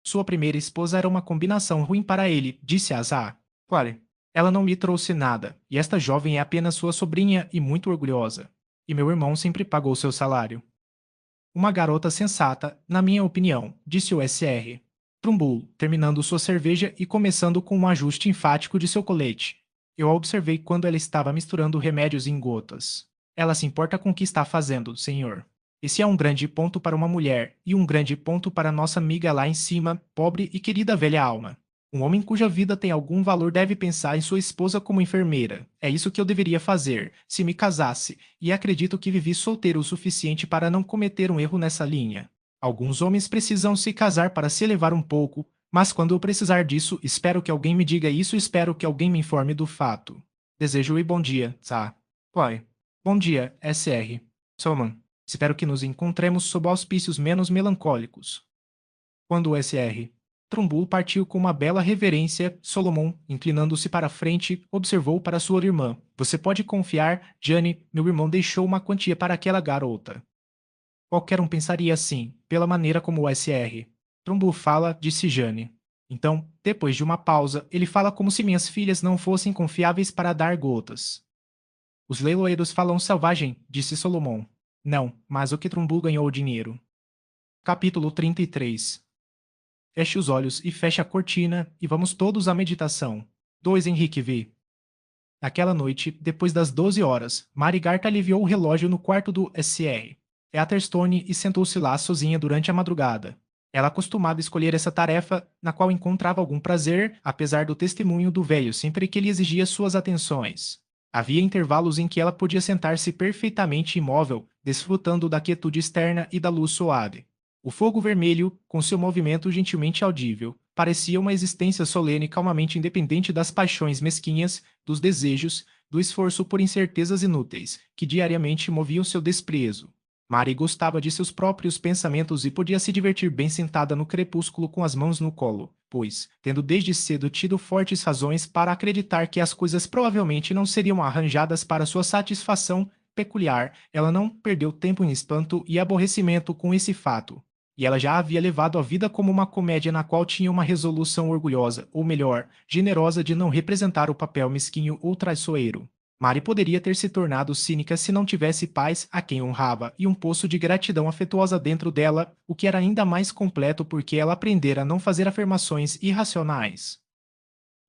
Sua primeira esposa era uma combinação ruim para ele, disse Azar. Claro, ela não lhe trouxe nada, e esta jovem é apenas sua sobrinha e muito orgulhosa. E meu irmão sempre pagou seu salário. Uma garota sensata, na minha opinião, disse o Sr. Trumbull, terminando sua cerveja e começando com um ajuste enfático de seu colete. Eu a observei quando ela estava misturando remédios em gotas. Ela se importa com o que está fazendo, senhor. Esse é um grande ponto para uma mulher, e um grande ponto para nossa amiga lá em cima, pobre e querida velha alma. Um homem cuja vida tem algum valor deve pensar em sua esposa como enfermeira. É isso que eu deveria fazer, se me casasse, e acredito que vivi solteiro o suficiente para não cometer um erro nessa linha. Alguns homens precisam se casar para se elevar um pouco, mas quando eu precisar disso, espero que alguém me diga isso e espero que alguém me informe do fato. Desejo e bom dia, tá? Oi. Bom dia, SR. Solomon. Espero que nos encontremos sob auspícios menos melancólicos. Quando o SR. Trumbull partiu com uma bela reverência, Solomon, inclinando-se para a frente, observou para sua irmã. Você pode confiar, Jane, meu irmão deixou uma quantia para aquela garota. Qualquer um pensaria assim, pela maneira como o SR. Trumbull fala, disse Jane. Então, depois de uma pausa, ele fala como se minhas filhas não fossem confiáveis para dar gotas. Os leiloeiros falam selvagem, disse Solomon. Não, mas o que Trumbull ganhou o dinheiro. Capítulo 33. Feche os olhos e feche a cortina, e vamos todos à meditação. 2 Henrique V. Naquela noite, depois das 12 horas, Mary Garta aliviou o relógio no quarto do SR. Atherstone e sentou-se lá sozinha durante a madrugada. Ela costumava escolher essa tarefa, na qual encontrava algum prazer, apesar do testemunho do velho sempre que lhe exigia suas atenções. Havia intervalos em que ela podia sentar-se perfeitamente imóvel, desfrutando da quietude externa e da luz suave. O fogo vermelho, com seu movimento gentilmente audível, parecia uma existência solene calmamente independente das paixões mesquinhas, dos desejos, do esforço por incertezas inúteis, que diariamente moviam seu desprezo. Mary gostava de seus próprios pensamentos e podia se divertir bem sentada no crepúsculo com as mãos no colo, pois, tendo desde cedo tido fortes razões para acreditar que as coisas provavelmente não seriam arranjadas para sua satisfação peculiar, ela não perdeu tempo em espanto e aborrecimento com esse fato. E ela já havia levado a vida como uma comédia na qual tinha uma resolução orgulhosa, ou melhor, generosa de não representar o papel mesquinho ou traiçoeiro. Mary poderia ter se tornado cínica se não tivesse pais a quem honrava e um poço de gratidão afetuosa dentro dela, o que era ainda mais completo porque ela aprendera a não fazer afirmações irracionais.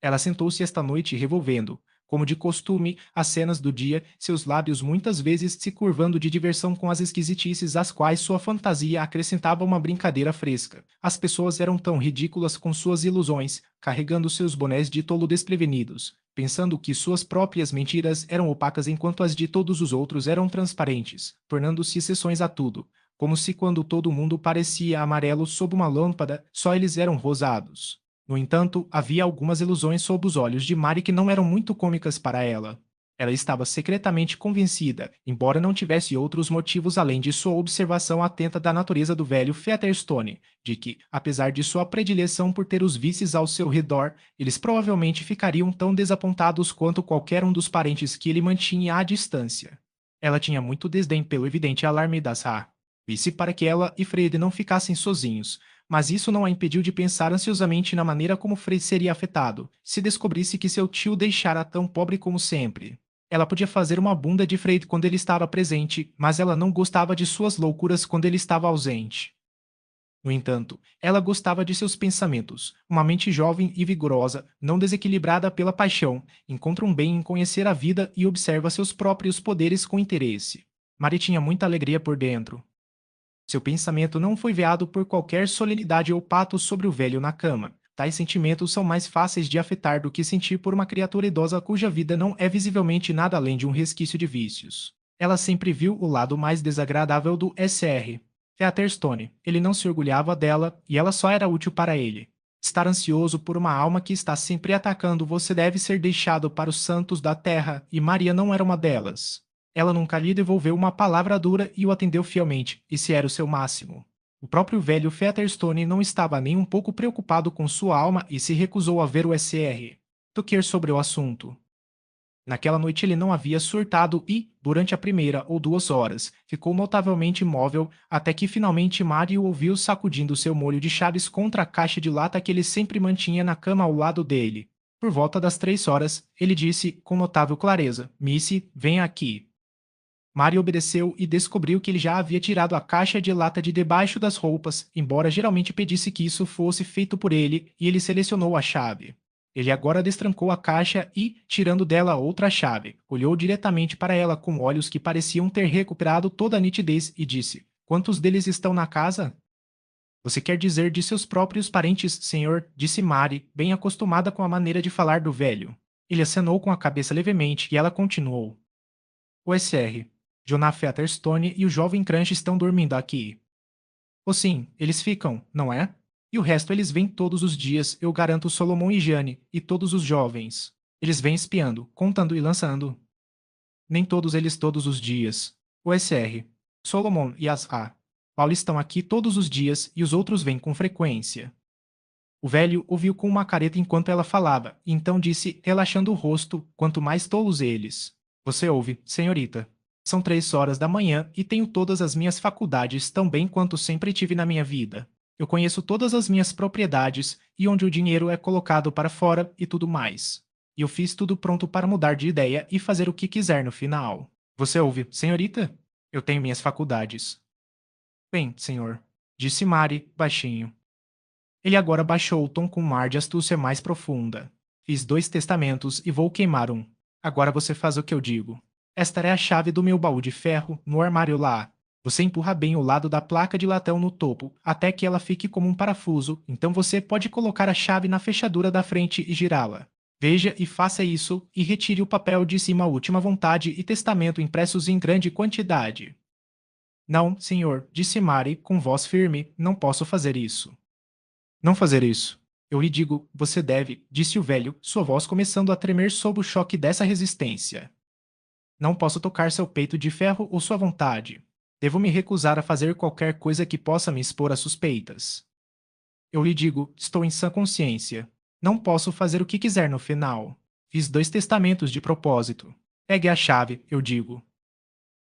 Ela sentou-se esta noite revolvendo, como de costume, as cenas do dia, seus lábios muitas vezes se curvando de diversão com as esquisitices às quais sua fantasia acrescentava uma brincadeira fresca. As pessoas eram tão ridículas com suas ilusões, carregando seus bonés de tolo desprevenidos, pensando que suas próprias mentiras eram opacas enquanto as de todos os outros eram transparentes, tornando-se exceções a tudo, como se quando todo mundo parecia amarelo sob uma lâmpada, só eles eram rosados. No entanto, havia algumas ilusões sob os olhos de Mary que não eram muito cômicas para ela. Ela estava secretamente convencida, embora não tivesse outros motivos além de sua observação atenta da natureza do velho Featherstone, de que, apesar de sua predileção por ter os vices ao seu redor, eles provavelmente ficariam tão desapontados quanto qualquer um dos parentes que ele mantinha à distância. Ela tinha muito desdém pelo evidente alarme das Ra. Disse para que ela e Fred não ficassem sozinhos, mas isso não a impediu de pensar ansiosamente na maneira como Fred seria afetado, se descobrisse que seu tio deixara tão pobre como sempre. Ela podia fazer uma bunda de Fred quando ele estava presente, mas ela não gostava de suas loucuras quando ele estava ausente. No entanto, ela gostava de seus pensamentos. Uma mente jovem e vigorosa, não desequilibrada pela paixão, encontra um bem em conhecer a vida e observa seus próprios poderes com interesse. Mary tinha muita alegria por dentro. Seu pensamento não foi veado por qualquer solenidade ou patos sobre o velho na cama. Tais sentimentos são mais fáceis de afetar do que sentir por uma criatura idosa cuja vida não é visivelmente nada além de um resquício de vícios. Ela sempre viu o lado mais desagradável do SR. Featherstone. Ele não se orgulhava dela e ela só era útil para ele. Estar ansioso por uma alma que está sempre atacando você deve ser deixado para os santos da terra, e Maria não era uma delas. Ela nunca lhe devolveu uma palavra dura e o atendeu fielmente, esse era o seu máximo. O próprio velho Featherstone não estava nem um pouco preocupado com sua alma e se recusou a ver o SR. Toquer sobre o assunto. Naquela noite ele não havia surtado e, durante a primeira ou 2 horas, ficou notavelmente imóvel até que finalmente Mary o ouviu sacudindo seu molho de chaves contra a caixa de lata que ele sempre mantinha na cama ao lado dele. Por volta das 3 horas, ele disse com notável clareza: Missy, venha aqui. Mari obedeceu e descobriu que ele já havia tirado a caixa de lata de debaixo das roupas, embora geralmente pedisse que isso fosse feito por ele, e ele selecionou a chave. Ele agora destrancou a caixa e, tirando dela outra chave, olhou diretamente para ela com olhos que pareciam ter recuperado toda a nitidez e disse: "Quantos deles estão na casa?" "Você quer dizer de seus próprios parentes, senhor?" disse Mari, bem acostumada com a maneira de falar do velho. Ele acenou com a cabeça levemente e ela continuou: "O SR. Jonah Featherstone e o jovem Crunch estão dormindo aqui." "Oh sim, eles ficam, não é? E o resto eles vêm todos os dias, eu garanto Solomon e Jane, e todos os jovens. Eles vêm espiando, contando e lançando." "Nem todos eles todos os dias. O SR. Solomon e as A. Paul estão aqui todos os dias e os outros vêm com frequência." O velho ouviu com uma careta enquanto ela falava, e então disse, relaxando o rosto, quanto mais tolos eles: "Você ouve, senhorita. São 3 horas da manhã e tenho todas as minhas faculdades tão bem quanto sempre tive na minha vida. Eu conheço todas as minhas propriedades e onde o dinheiro é colocado para fora e tudo mais. E eu fiz tudo pronto para mudar de ideia e fazer o que quiser no final. Você ouve, senhorita? Eu tenho minhas faculdades." "Bem, senhor", disse Mari, baixinho. Ele agora baixou o tom com um ar de astúcia mais profunda. "Fiz 2 testamentos e vou queimar um. Agora você faz o que eu digo. Esta é a chave do meu baú de ferro, no armário lá. Você empurra bem o lado da placa de latão no topo, até que ela fique como um parafuso, então você pode colocar a chave na fechadura da frente e girá-la. Veja e faça isso, e retire o papel de cima a última vontade e testamento impressos em grande quantidade." "Não, senhor", disse Mari, com voz firme, "não posso fazer isso." "Não fazer isso. Eu lhe digo, você deve", disse o velho, sua voz começando a tremer sob o choque dessa resistência. "Não posso tocar seu peito de ferro ou sua vontade. Devo me recusar a fazer qualquer coisa que possa me expor a suspeitas. Eu lhe digo, estou em sã consciência. Não posso fazer o que quiser no final. Fiz 2 testamentos de propósito. Pegue a chave, eu digo."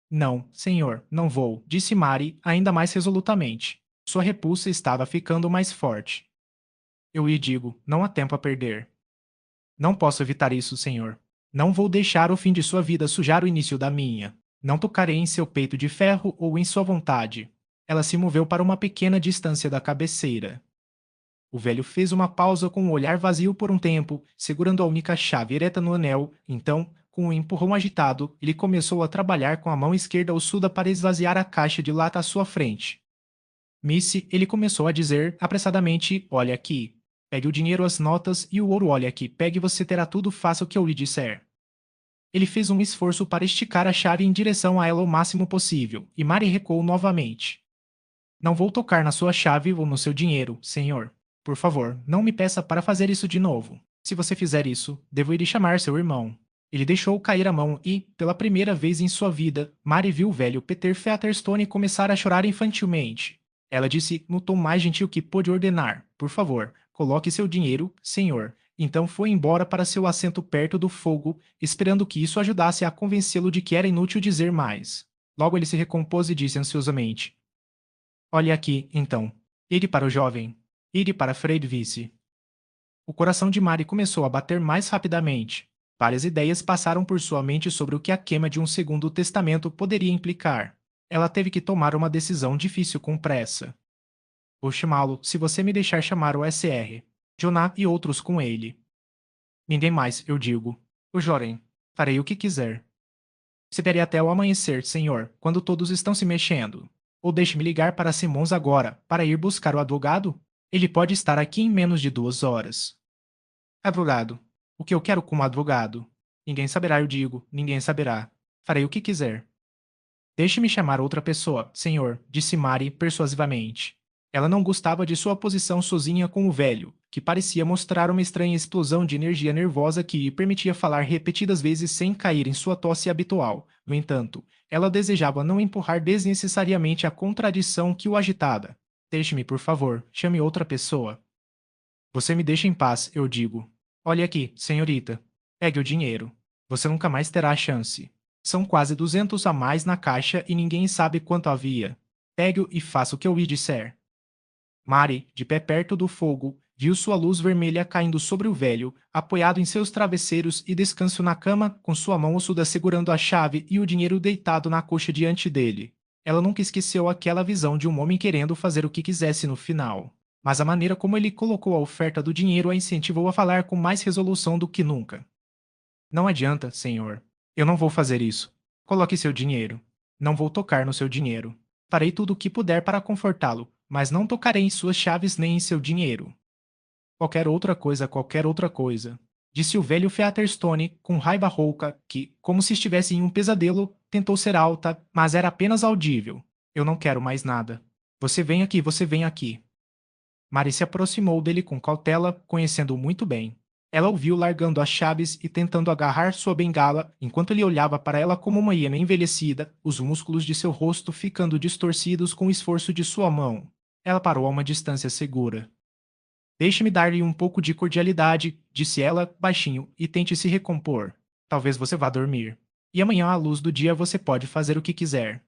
"Não, senhor, não vou", disse Mari, ainda mais resolutamente. Sua repulsa estava ficando mais forte. "Eu lhe digo, não há tempo a perder." "Não posso evitar isso, senhor. Não vou deixar o fim de sua vida sujar o início da minha. Não tocarei em seu peito de ferro ou em sua vontade." Ela se moveu para uma pequena distância da cabeceira. O velho fez uma pausa com o olhar vazio por um tempo, segurando a única chave ereta no anel. Então, com um empurrão agitado, ele começou a trabalhar com a mão esquerda ossuda para esvaziar a caixa de lata à sua frente. "Missy", ele começou a dizer, apressadamente, "olha aqui. Pegue o dinheiro, as notas e o ouro, olha aqui. Pegue e você terá tudo, faça o que eu lhe disser." Ele fez um esforço para esticar a chave em direção a ela o máximo possível, e Mari recuou novamente. "Não vou tocar na sua chave ou no seu dinheiro, senhor. Por favor, não me peça para fazer isso de novo. Se você fizer isso, devo ir chamar seu irmão." Ele deixou cair a mão e, pela primeira vez em sua vida, Mari viu o velho Peter Featherstone começar a chorar infantilmente. Ela disse no tom mais gentil que pôde ordenar: "Por favor, coloque seu dinheiro, senhor." Então foi embora para seu assento perto do fogo, esperando que isso ajudasse a convencê-lo de que era inútil dizer mais. Logo ele se recompôs e disse ansiosamente: "Olhe aqui, então. Ire para o jovem. Ire para Fred Vice." O coração de Mari começou a bater mais rapidamente. Várias ideias passaram por sua mente sobre o que a queima de um segundo testamento poderia implicar. Ela teve que tomar uma decisão difícil com pressa. "Vou chamá-lo se você me deixar chamar o SR. Jonah e outros com ele. Ninguém mais, eu digo. O Joren. Farei o que quiser. Espere até o amanhecer, senhor, quando todos estão se mexendo. Ou deixe-me ligar para Simmons agora, para ir buscar o advogado? Ele pode estar aqui em menos de 2 horas." "Advogado. O que eu quero com um advogado? Ninguém saberá, eu digo, ninguém saberá. Farei o que quiser." "Deixe-me chamar outra pessoa, senhor", disse Mari persuasivamente. Ela não gostava de sua posição sozinha com o velho, que parecia mostrar uma estranha explosão de energia nervosa que lhe permitia falar repetidas vezes sem cair em sua tosse habitual. No entanto, ela desejava não empurrar desnecessariamente a contradição que o agitava. "Deixe-me, por favor, chame outra pessoa." "Você me deixa em paz, eu digo. Olhe aqui, senhorita. Pegue o dinheiro. Você nunca mais terá a chance. São quase 200 a mais na caixa e ninguém sabe quanto havia. Pegue-o e faça o que eu lhe disser." Mari, de pé perto do fogo, Viu sua luz vermelha caindo sobre o velho, apoiado em seus travesseiros e descanso na cama, com sua mão ossuda segurando a chave e o dinheiro deitado na coxa diante dele. Ela nunca esqueceu aquela visão de um homem querendo fazer o que quisesse no final. Mas a maneira como ele colocou a oferta do dinheiro a incentivou a falar com mais resolução do que nunca. Não adianta, senhor. Eu não vou fazer isso. Coloque seu dinheiro. Não vou tocar no seu dinheiro. Farei tudo o que puder para confortá-lo, mas não tocarei em suas chaves nem em seu dinheiro. Qualquer outra coisa. Disse o velho Featherstone com raiva rouca, que, como se estivesse em um pesadelo, tentou ser alta, mas era apenas audível. Eu não quero mais nada. Você vem aqui, você vem aqui. Mary se aproximou dele com cautela, conhecendo-o muito bem. Ela o viu largando as chaves e tentando agarrar sua bengala, enquanto ele olhava para ela como uma hiena envelhecida, os músculos de seu rosto ficando distorcidos com o esforço de sua mão. Ela parou a uma distância segura. Deixe-me dar-lhe um pouco de cordialidade, disse ela, baixinho, e tente se recompor. Talvez você vá dormir. E amanhã à luz do dia você pode fazer o que quiser.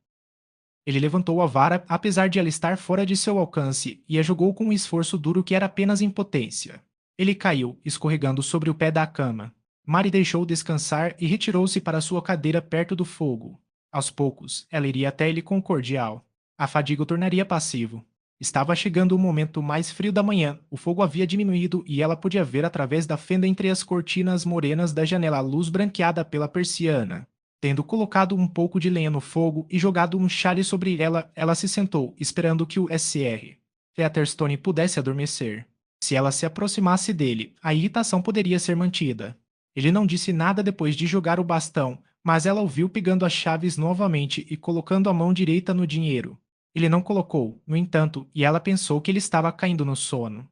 Ele levantou a vara, apesar de ela estar fora de seu alcance, e a jogou com um esforço duro que era apenas impotência. Ele caiu, escorregando sobre o pé da cama. Mary deixou descansar e retirou-se para sua cadeira perto do fogo. Aos poucos, ela iria até ele com cordial. A fadiga o tornaria passivo. Estava chegando o momento mais frio da manhã, o fogo havia diminuído e ela podia ver através da fenda entre as cortinas morenas da janela a luz branqueada pela persiana. Tendo colocado um pouco de lenha no fogo e jogado um chale sobre ela, ela se sentou, esperando que o Sr. Featherstone pudesse adormecer. Se ela se aproximasse dele, a irritação poderia ser mantida. Ele não disse nada depois de jogar o bastão, mas ela o viu pegando as chaves novamente e colocando a mão direita no dinheiro. Ele não colocou, no entanto, e ela pensou que ele estava caindo no sono.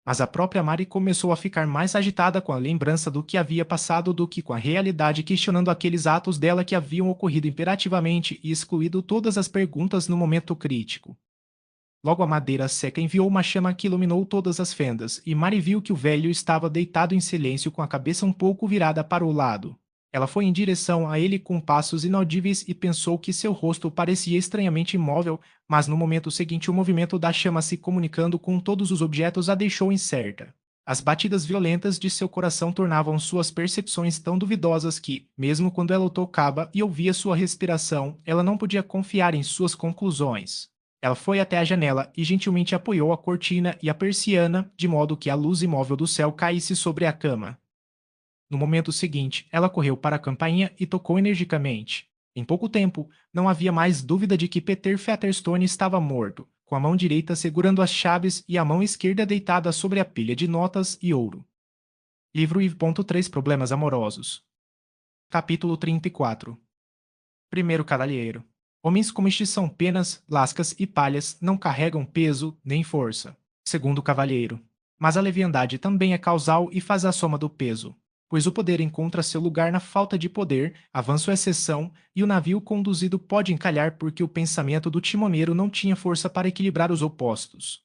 Mas a própria Mary começou a ficar mais agitada com a lembrança do que havia passado do que com a realidade, questionando aqueles atos dela que haviam ocorrido imperativamente e excluído todas as perguntas no momento crítico. Logo a madeira seca enviou uma chama que iluminou todas as fendas, e Mary viu que o velho estava deitado em silêncio com a cabeça um pouco virada para o lado. Ela foi em direção a ele com passos inaudíveis e pensou que seu rosto parecia estranhamente imóvel, mas no momento seguinte o movimento da chama se comunicando com todos os objetos a deixou incerta. As batidas violentas de seu coração tornavam suas percepções tão duvidosas que, mesmo quando ela o tocava e ouvia sua respiração, ela não podia confiar em suas conclusões. Ela foi até a janela e gentilmente apoiou a cortina e a persiana, de modo que a luz imóvel do céu caísse sobre a cama. No momento seguinte, ela correu para a campainha e tocou energicamente. Em pouco tempo, não havia mais dúvida de que Peter Featherstone estava morto, com a mão direita segurando as chaves e a mão esquerda deitada sobre a pilha de notas e ouro. Livro IV.3 Problemas Amorosos. Capítulo 34. Primeiro cavalheiro. Homens como estes são penas, lascas e palhas, não carregam peso nem força. Segundo cavalheiro. Mas a leviandade também é causal e faz a soma do peso. Pois o poder encontra seu lugar na falta de poder, avanço é exceção, e o navio conduzido pode encalhar porque o pensamento do timoneiro não tinha força para equilibrar os opostos.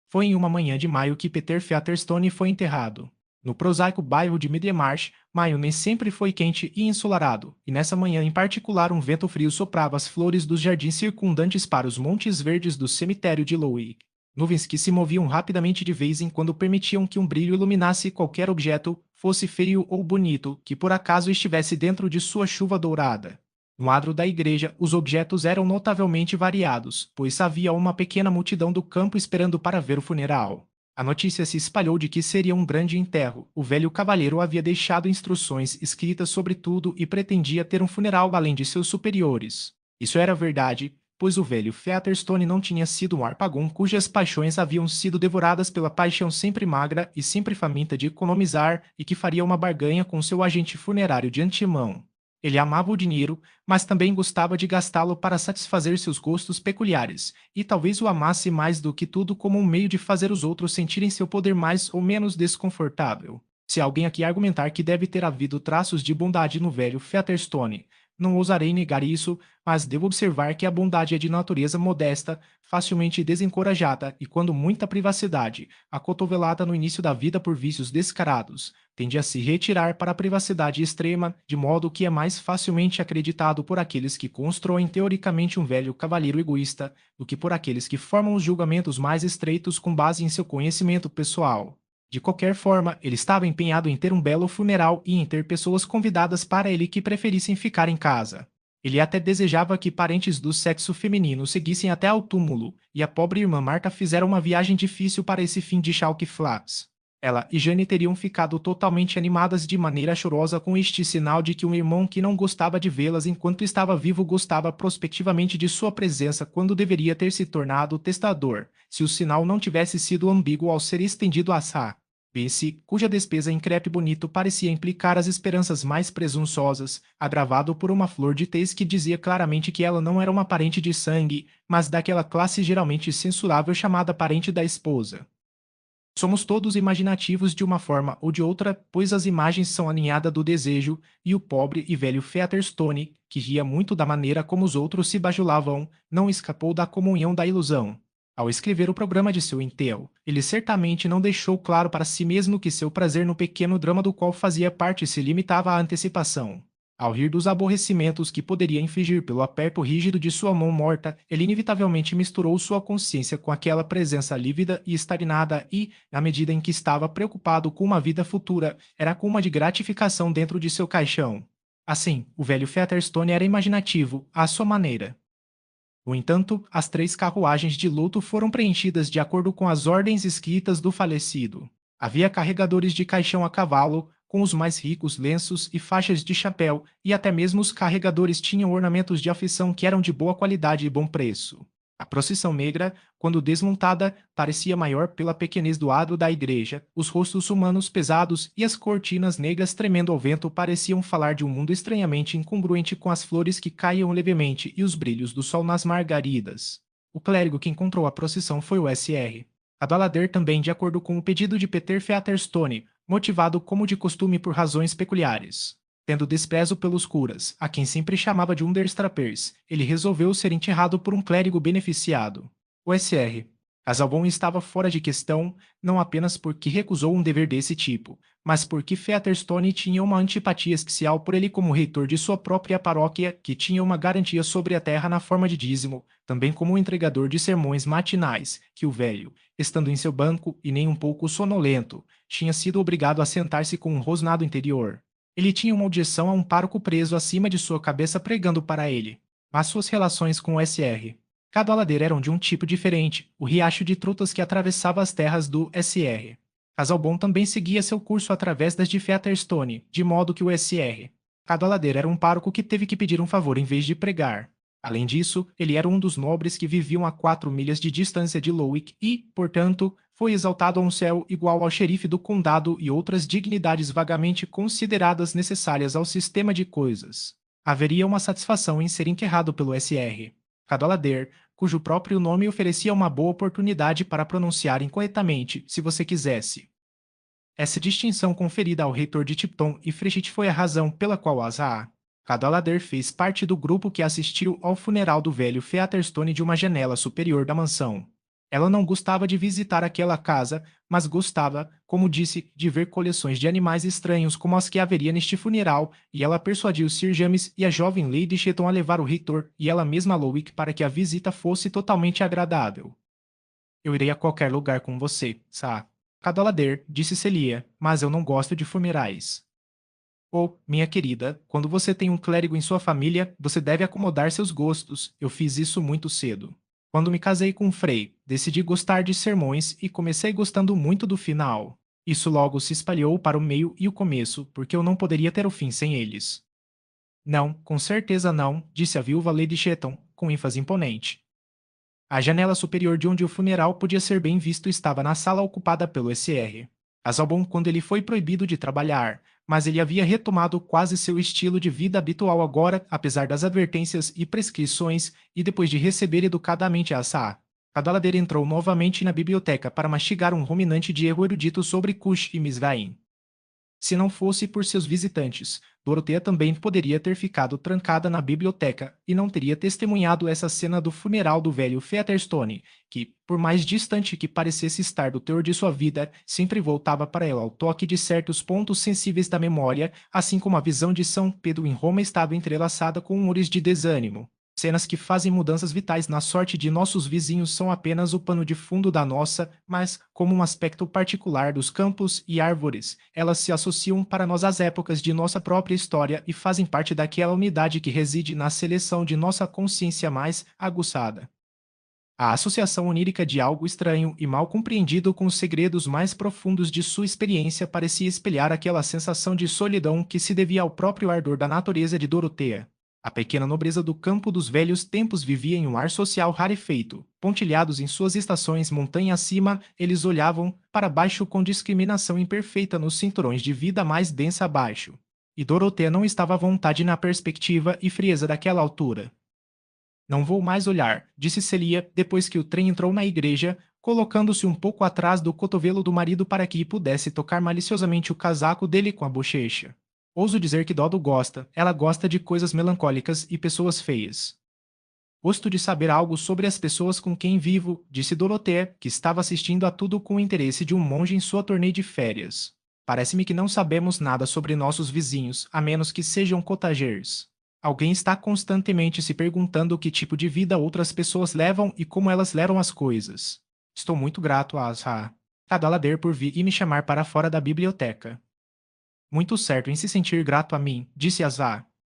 Foi em uma manhã de maio que Peter Featherstone foi enterrado. No prosaico bairro de Middlemarch, maio nem sempre foi quente e ensolarado, e nessa manhã em particular um vento frio soprava as flores dos jardins circundantes para os montes verdes do cemitério de Lowick. Nuvens que se moviam rapidamente de vez em quando permitiam que um brilho iluminasse qualquer objeto, fosse feio ou bonito, que por acaso estivesse dentro de sua chuva dourada. No adro da igreja, os objetos eram notavelmente variados, pois havia uma pequena multidão do campo esperando para ver o funeral. A notícia se espalhou de que seria um grande enterro. O velho cavalheiro havia deixado instruções escritas sobre tudo e pretendia ter um funeral além de seus superiores. Isso era verdade, pois o velho Featherstone não tinha sido um Harpagon cujas paixões haviam sido devoradas pela paixão sempre magra e sempre faminta de economizar e que faria uma barganha com seu agente funerário de antemão. Ele amava o dinheiro, mas também gostava de gastá-lo para satisfazer seus gostos peculiares, e talvez o amasse mais do que tudo como um meio de fazer os outros sentirem seu poder mais ou menos desconfortável. Se alguém aqui argumentar que deve ter havido traços de bondade no velho Featherstone, Não ousarei negar isso, mas devo observar que a bondade é de natureza modesta, facilmente desencorajada e, quando muita privacidade, acotovelada no início da vida por vícios descarados, tende a se retirar para a privacidade extrema, de modo que é mais facilmente acreditado por aqueles que constroem teoricamente um velho cavalheiro egoísta, do que por aqueles que formam os julgamentos mais estreitos com base em seu conhecimento pessoal. De qualquer forma, ele estava empenhado em ter um belo funeral e em ter pessoas convidadas para ele que preferissem ficar em casa. Ele até desejava que parentes do sexo feminino seguissem até ao túmulo, e a pobre irmã Marta fizera uma viagem difícil para esse fim de Chalk Flats. Ela e Jane teriam ficado totalmente animadas de maneira chorosa com este sinal de que um irmão que não gostava de vê-las enquanto estava vivo gostava prospectivamente de sua presença quando deveria ter se tornado testador, se o sinal não tivesse sido ambíguo ao ser estendido a Sa. Bessie, cuja despesa em crepe bonito parecia implicar as esperanças mais presunçosas, agravado por uma flor de tez que dizia claramente que ela não era uma parente de sangue, mas daquela classe geralmente censurável chamada parente da esposa. Somos todos imaginativos de uma forma ou de outra, pois as imagens são a ninhada do desejo, e o pobre e velho Featherstone, que ria muito da maneira como os outros se bajulavam, não escapou da comunhão da ilusão. Ao escrever o programa de seu enterro, ele certamente não deixou claro para si mesmo que seu prazer no pequeno drama do qual fazia parte se limitava à antecipação. Ao rir dos aborrecimentos que poderia infligir pelo aperto rígido de sua mão morta, ele inevitavelmente misturou sua consciência com aquela presença lívida e estagnada e, à medida em que estava preocupado com uma vida futura, era com uma de gratificação dentro de seu caixão. Assim, o velho Featherstone era imaginativo, à sua maneira. No entanto, as 3 carruagens de luto foram preenchidas de acordo com as ordens escritas do falecido. Havia carregadores de caixão a cavalo, com os mais ricos lenços e faixas de chapéu, e até mesmo os carregadores tinham ornamentos de afeição que eram de boa qualidade e bom preço. A procissão negra, quando desmontada, parecia maior pela pequenez do adro da igreja, os rostos humanos pesados e as cortinas negras tremendo ao vento pareciam falar de um mundo estranhamente incongruente com as flores que caíam levemente e os brilhos do sol nas margaridas. O clérigo que encontrou a procissão foi o Sr. Cadwallader também de acordo com o pedido de Peter Featherstone, motivado como de costume por razões peculiares. Tendo desprezo pelos curas, a quem sempre chamava de Understrappers, ele resolveu ser enterrado por um clérigo beneficiado. O Sr. Casalbon estava fora de questão, não apenas porque recusou um dever desse tipo, mas porque Featherstone tinha uma antipatia especial por ele como reitor de sua própria paróquia, que tinha uma garantia sobre a terra na forma de dízimo, também como entregador de sermões matinais, que o velho, estando em seu banco e nem um pouco sonolento, tinha sido obrigado a sentar-se com um rosnado interior. Ele tinha uma objeção a um pároco preso acima de sua cabeça pregando para ele. Mas suas relações com o Sr. Cadwallader eram de um tipo diferente, o riacho de trutas que atravessava as terras do Sr. Casalbon também seguia seu curso através das de Featherstone, de modo que o Sr. Cadwallader era um pároco que teve que pedir um favor em vez de pregar. Além disso, ele era um dos nobres que viviam a 4 milhas de distância de Lowick e, portanto, foi exaltado a um céu igual ao xerife do condado e outras dignidades vagamente consideradas necessárias ao sistema de coisas. Haveria uma satisfação em ser enterrado pelo Sr. Cadwallader, cujo próprio nome oferecia uma boa oportunidade para pronunciar incorretamente, se você quisesse. Essa distinção conferida ao reitor de Tipton e Frechit foi a razão pela qual Asa Cadwallader fez parte do grupo que assistiu ao funeral do velho Featherstone de uma janela superior da mansão. Ela não gostava de visitar aquela casa, mas gostava, como disse, de ver coleções de animais estranhos como as que haveria neste funeral, e ela persuadiu Sir James e a jovem Lady Chetton a levar o reitor e ela mesma a Lowick para que a visita fosse totalmente agradável. Eu irei a qualquer lugar com você, Sa. Cadwallader, disse Celia, mas eu não gosto de funerais. Oh, minha querida, quando você tem um clérigo em sua família, você deve acomodar seus gostos. Eu fiz isso muito cedo. Quando me casei com Frei, decidi gostar de sermões e comecei gostando muito do final. Isso logo se espalhou para o meio e o começo, porque eu não poderia ter o fim sem eles. Não, com certeza não, disse a viúva Lady Chetton, com ênfase imponente. A janela superior de onde o funeral podia ser bem visto estava na sala ocupada pelo Sr. Casalbon quando ele foi proibido de trabalhar, mas ele havia retomado quase seu estilo de vida habitual agora, apesar das advertências e prescrições, e depois de receber educadamente a Sa. Cadwallader entrou novamente na biblioteca para mastigar um ruminante de erro erudito sobre Cush e Misvaim. Se não fosse por seus visitantes, Dorothea também poderia ter ficado trancada na biblioteca e não teria testemunhado essa cena do funeral do velho Featherstone, que, por mais distante que parecesse estar do teor de sua vida, sempre voltava para ela ao toque de certos pontos sensíveis da memória, assim como a visão de São Pedro em Roma estava entrelaçada com humores de desânimo. Cenas que fazem mudanças vitais na sorte de nossos vizinhos são apenas o pano de fundo da nossa, mas, como um aspecto particular dos campos e árvores, elas se associam para nós às épocas de nossa própria história e fazem parte daquela unidade que reside na seleção de nossa consciência mais aguçada. A associação onírica de algo estranho e mal compreendido com os segredos mais profundos de sua experiência parecia espelhar aquela sensação de solidão que se devia ao próprio ardor da natureza de Dorotea. A pequena nobreza do campo dos velhos tempos vivia em um ar social rarefeito. Pontilhados em suas estações montanha acima, eles olhavam para baixo com discriminação imperfeita nos cinturões de vida mais densa abaixo. E Dorotea não estava à vontade na perspectiva e frieza daquela altura. Não vou mais olhar, disse Celia depois que o trem entrou na igreja, colocando-se um pouco atrás do cotovelo do marido para que pudesse tocar maliciosamente o casaco dele com a bochecha. Ouso dizer que Dodo gosta, ela gosta de coisas melancólicas e pessoas feias. Gosto de saber algo sobre as pessoas com quem vivo, disse Dorothea, que estava assistindo a tudo com o interesse de um monge em sua turnê de férias. Parece-me que não sabemos nada sobre nossos vizinhos, a menos que sejam cottagers. Alguém está constantemente se perguntando que tipo de vida outras pessoas levam e como elas levam as coisas. Estou muito grato a Cadalader por vir e me chamar para fora da biblioteca. Muito certo em se sentir grato a mim, disse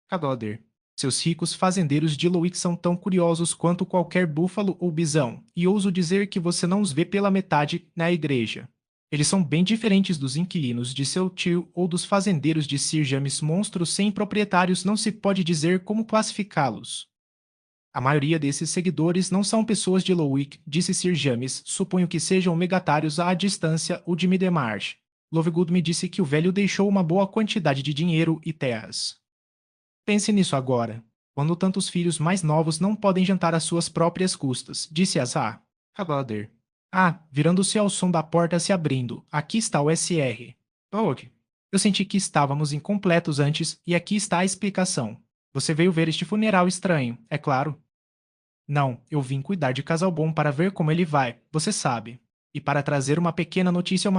Cadalader. Seus ricos fazendeiros de Lowick são tão curiosos quanto qualquer búfalo ou bisão, e ouso dizer que você não os vê pela metade na igreja. Eles são bem diferentes dos inquilinos de seu tio ou dos fazendeiros de Sir James. Monstros sem proprietários, não se pode dizer como classificá-los. A maioria desses seguidores não são pessoas de Lowick, disse Sir James. Suponho que sejam megatários à distância ou de Middlemarch. Lovegood me disse que o velho deixou uma boa quantidade de dinheiro e terras. Pense nisso agora. Quando tantos filhos mais novos não podem jantar às suas próprias custas, disse Cadalader. Virando-se ao som da porta se abrindo. Aqui está o SR. Ok. Eu senti que estávamos incompletos antes, e aqui está a explicação. Você veio ver este funeral estranho, é claro? Não, eu vim cuidar de Casalbon para ver como ele vai, você sabe. E para trazer uma pequena notícia,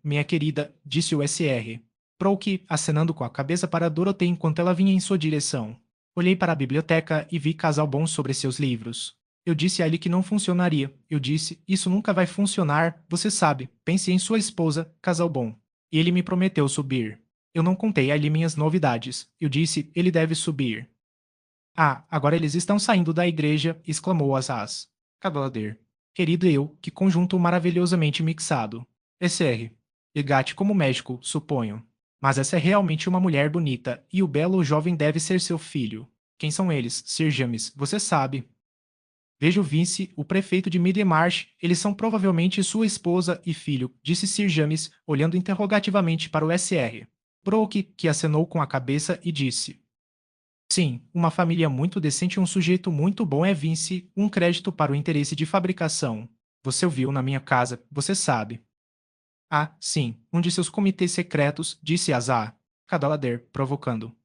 minha querida, disse o SR. Proque, acenando com a cabeça para Dorothea enquanto ela vinha em sua direção. Olhei para a biblioteca e vi Casalbon sobre seus livros. Eu disse a ele que não funcionaria. Eu disse, isso nunca vai funcionar, você sabe. Pense em sua esposa, Casalbon. E ele me prometeu subir. Eu não contei a ele minhas novidades. Eu disse, ele deve subir. Agora eles estão saindo da igreja, exclamou Azaz. Cadalader. Querido eu, que conjunto maravilhosamente mixado. SR. Egate como médico, suponho. Mas essa é realmente uma mulher bonita, e o belo jovem deve ser seu filho. Quem são eles, Sir James? Você sabe. Vejo Vince, o prefeito de Middlemarch. Eles são provavelmente sua esposa e filho, disse Sir James, olhando interrogativamente para o SR. Brooke, que acenou com a cabeça e disse: Sim, uma família muito decente e um sujeito muito bom é Vince, um crédito para o interesse de fabricação. Você o viu na minha casa, você sabe. Sim, um de seus comitês secretos, disse Cadalader, provocando.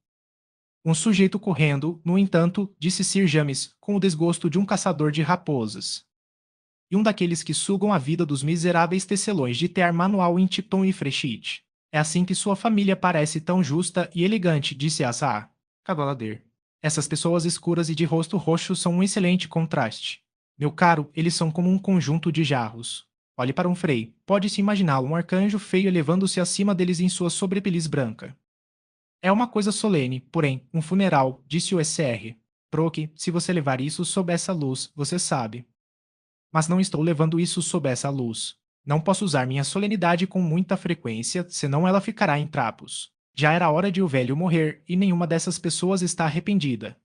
Um sujeito correndo, no entanto, disse Sir James, com o desgosto de um caçador de raposas. E um daqueles que sugam a vida dos miseráveis tecelões de tear manual em Tipton e Frechit. É assim que sua família parece tão justa e elegante, disse Cadalader. Essas pessoas escuras e de rosto roxo são um excelente contraste. Meu caro, eles são como um conjunto de jarros. Olhe para um frei, pode-se imaginá-lo um arcanjo feio elevando-se acima deles em sua sobrepeliz branca. É uma coisa solene, porém, um funeral, disse o SR. Proque, se você levar isso sob essa luz, você sabe. Mas não estou levando isso sob essa luz. Não posso usar minha solenidade com muita frequência, senão ela ficará em trapos. Já era hora de o velho morrer, e nenhuma dessas pessoas está arrependida.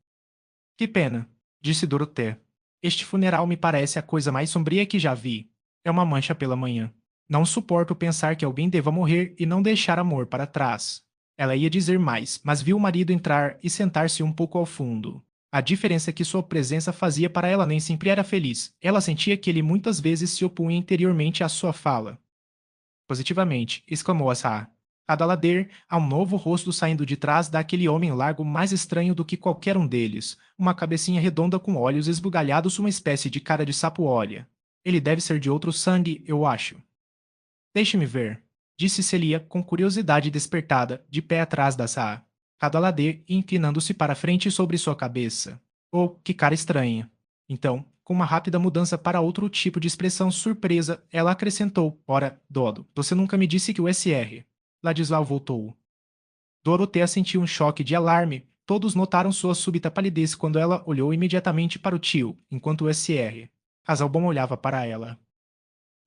Que pena, disse Dorothea. Este funeral me parece a coisa mais sombria que já vi. É uma mancha pela manhã. Não suporto pensar que alguém deva morrer e não deixar amor para trás. Ela ia dizer mais, mas viu o marido entrar e sentar-se um pouco ao fundo. A diferença que sua presença fazia para ela nem sempre era feliz. Ela sentia que ele muitas vezes se opunha interiormente à sua fala. Positivamente, exclamou Adalader, há um novo rosto saindo de trás daquele homem largo mais estranho do que qualquer um deles. Uma cabecinha redonda com olhos esbugalhados, uma espécie de cara de sapo-olha. Ele deve ser de outro sangue, eu acho. Deixe-me ver, disse Celia com curiosidade despertada, de pé atrás da Saa. Adalader inclinando-se para frente sobre sua cabeça. Oh, que cara estranha. Então, com uma rápida mudança para outro tipo de expressão surpresa, ela acrescentou: Ora, Dodo, você nunca me disse que o SR. Ladislau voltou. Dorotea sentiu um choque de alarme. Todos notaram sua súbita palidez quando ela olhou imediatamente para o tio, enquanto o SR. Casalbon olhava para ela.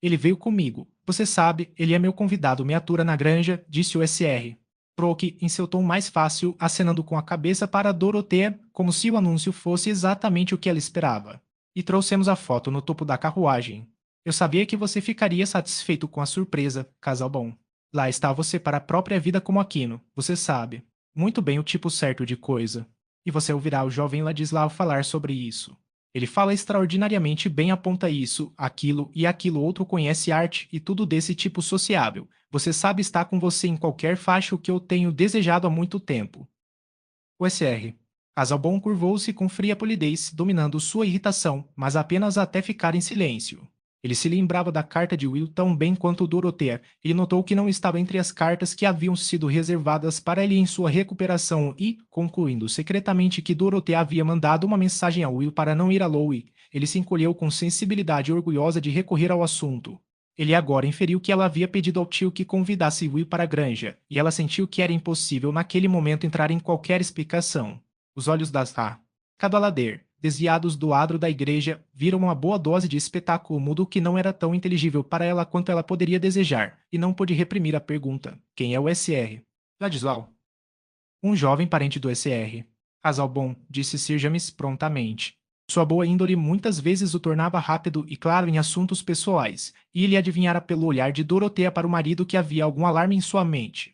Ele veio comigo. Você sabe, ele é meu convidado, me atura na granja, disse o SR. Proque, em seu tom mais fácil, acenando com a cabeça para Dorotea, como se o anúncio fosse exatamente o que ela esperava. E trouxemos a foto no topo da carruagem. Eu sabia que você ficaria satisfeito com a surpresa, casal bom. Lá está você para a própria vida como Aquino, você sabe. Muito bem o tipo certo de coisa. E você ouvirá o jovem Ladislau falar sobre isso. Ele fala extraordinariamente bem, aponta isso, aquilo e aquilo outro, conhece arte e tudo desse tipo sociável. Você sabe, está com você em qualquer faixa, o que eu tenho desejado há muito tempo. O SR. Casalbon curvou-se com fria polidez, dominando sua irritação, mas apenas até ficar em silêncio. Ele se lembrava da carta de Will tão bem quanto Dorothea, e notou que não estava entre as cartas que haviam sido reservadas para ele em sua recuperação e, concluindo secretamente que Dorothea havia mandado uma mensagem a Will para não ir a Lowe, ele se encolheu com sensibilidade orgulhosa de recorrer ao assunto. Ele agora inferiu que ela havia pedido ao tio que convidasse Will para a granja, e ela sentiu que era impossível naquele momento entrar em qualquer explicação. Os olhos das Cadalader, desviados do adro da igreja, viram uma boa dose de espetáculo mudo que não era tão inteligível para ela quanto ela poderia desejar, e não pôde reprimir a pergunta: quem é o SR? Ladislau. Um jovem parente do SR. Casal bom, disse Sir James prontamente. Sua boa índole muitas vezes o tornava rápido e claro em assuntos pessoais, e ele adivinhara pelo olhar de Dorothea para o marido que havia algum alarme em sua mente.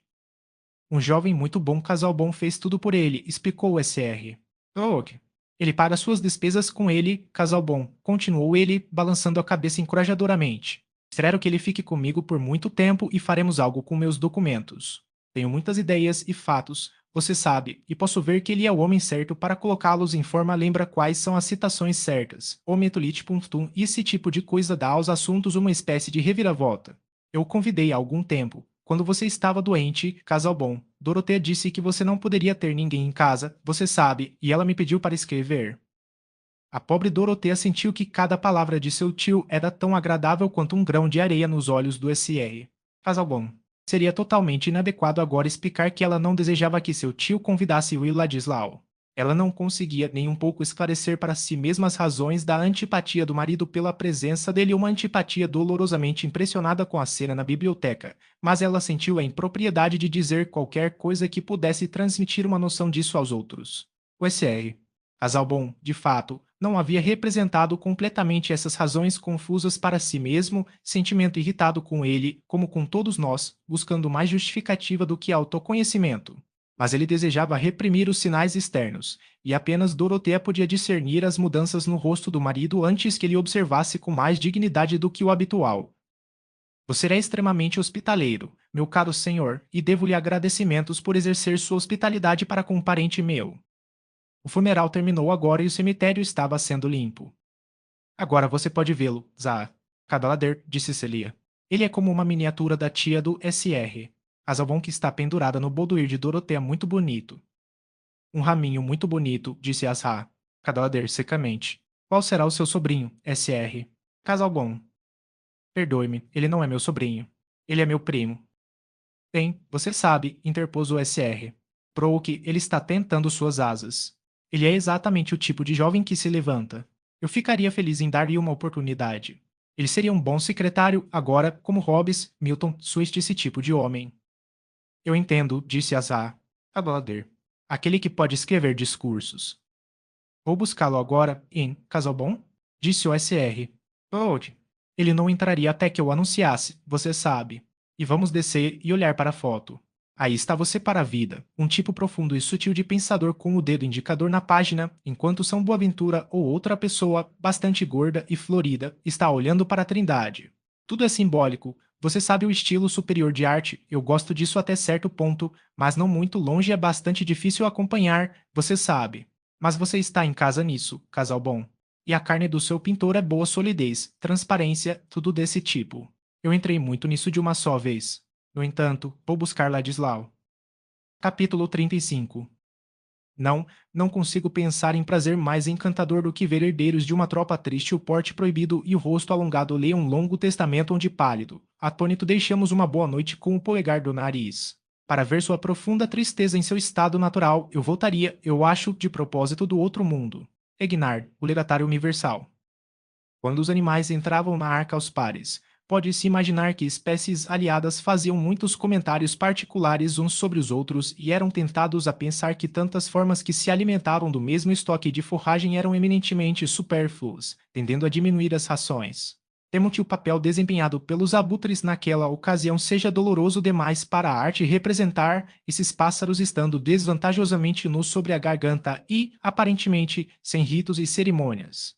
Um jovem muito bom, casal bom, fez tudo por ele, explicou o SR. Oh, ele paga suas despesas com ele, casal bom, continuou ele, balançando a cabeça encorajadoramente. Espero que ele fique comigo por muito tempo e faremos algo com meus documentos. Tenho muitas ideias e fatos, você sabe, e posso ver que ele é o homem certo para colocá-los em forma. Lembra quais são as citações certas. O metolite.tum, e esse tipo de coisa dá aos assuntos uma espécie de reviravolta. Eu o convidei há algum tempo. Quando você estava doente, casal bom, Dorothea disse que você não poderia ter ninguém em casa, você sabe, e ela me pediu para escrever. A pobre Dorothea sentiu que cada palavra de seu tio era tão agradável quanto um grão de areia nos olhos do SR. Casal bom. Seria totalmente inadequado agora explicar que ela não desejava que seu tio convidasse Will Ladislau. Ela não conseguia nem um pouco esclarecer para si mesma as razões da antipatia do marido pela presença dele, uma antipatia dolorosamente impressionada com a cena na biblioteca, mas ela sentiu a impropriedade de dizer qualquer coisa que pudesse transmitir uma noção disso aos outros. O SR. Casalbon, de fato, não havia representado completamente essas razões confusas para si mesmo, sentimento irritado com ele, como com todos nós, buscando mais justificativa do que autoconhecimento. Mas ele desejava reprimir os sinais externos, e apenas Dorothea podia discernir as mudanças no rosto do marido antes que ele observasse com mais dignidade do que o habitual. Você é extremamente hospitaleiro, meu caro senhor, e devo-lhe agradecimentos por exercer sua hospitalidade para com um parente meu. O funeral terminou agora e o cemitério estava sendo limpo. Agora você pode vê-lo, Zah. Cadalader, disse Celia. Ele é como uma miniatura da tia do SR. Casalbon que está pendurada no boudoir de Dorothea, muito bonito. Um raminho muito bonito, disse Asra. Cadalader secamente. Qual será o seu sobrinho, SR? Casalbon. Perdoe-me, ele não é meu sobrinho. Ele é meu primo. Bem, você sabe, interpôs o SR. Proque, ele está tentando suas asas. Ele é exatamente o tipo de jovem que se levanta. Eu ficaria feliz em dar-lhe uma oportunidade. Ele seria um bom secretário, agora, como Hobbes, Milton, Swift, esse tipo de homem. Eu entendo, disse Azar. Abalader. Aquele que pode escrever discursos. Vou buscá-lo agora em Casalbon? Disse o SR. Pode. Ele não entraria até que eu anunciasse, você sabe. E vamos descer e olhar para a foto. Aí está você para a vida, um tipo profundo e sutil de pensador com o dedo indicador na página, enquanto São Boaventura ou outra pessoa, bastante gorda e florida, está olhando para a Trindade. Tudo é simbólico, Você sabe o estilo superior de arte, eu gosto disso até certo ponto, mas não muito longe é bastante difícil acompanhar, você sabe. Mas você está em casa nisso, casal bom. E a carne do seu pintor é boa solidez, transparência, tudo desse tipo. Eu entrei muito nisso de uma só vez. No entanto, vou buscar Ladislau. Capítulo 35. Não, não consigo pensar em prazer mais encantador do que ver herdeiros de uma tropa triste o porte proibido e o rosto alongado ler um longo testamento onde pálido, atônito deixamos uma boa noite com o polegar do nariz. Para ver sua profunda tristeza em seu estado natural, eu voltaria, eu acho, de propósito do outro mundo. Egnar, o legatário universal. Quando os animais entravam na arca aos pares, pode-se imaginar que espécies aliadas faziam muitos comentários particulares uns sobre os outros e eram tentados a pensar que tantas formas que se alimentavam do mesmo estoque de forragem eram eminentemente supérfluos, tendendo a diminuir as rações. Temo que o papel desempenhado pelos abutres naquela ocasião seja doloroso demais para a arte representar esses pássaros estando desvantajosamente nus sobre a garganta e, aparentemente, sem ritos e cerimônias.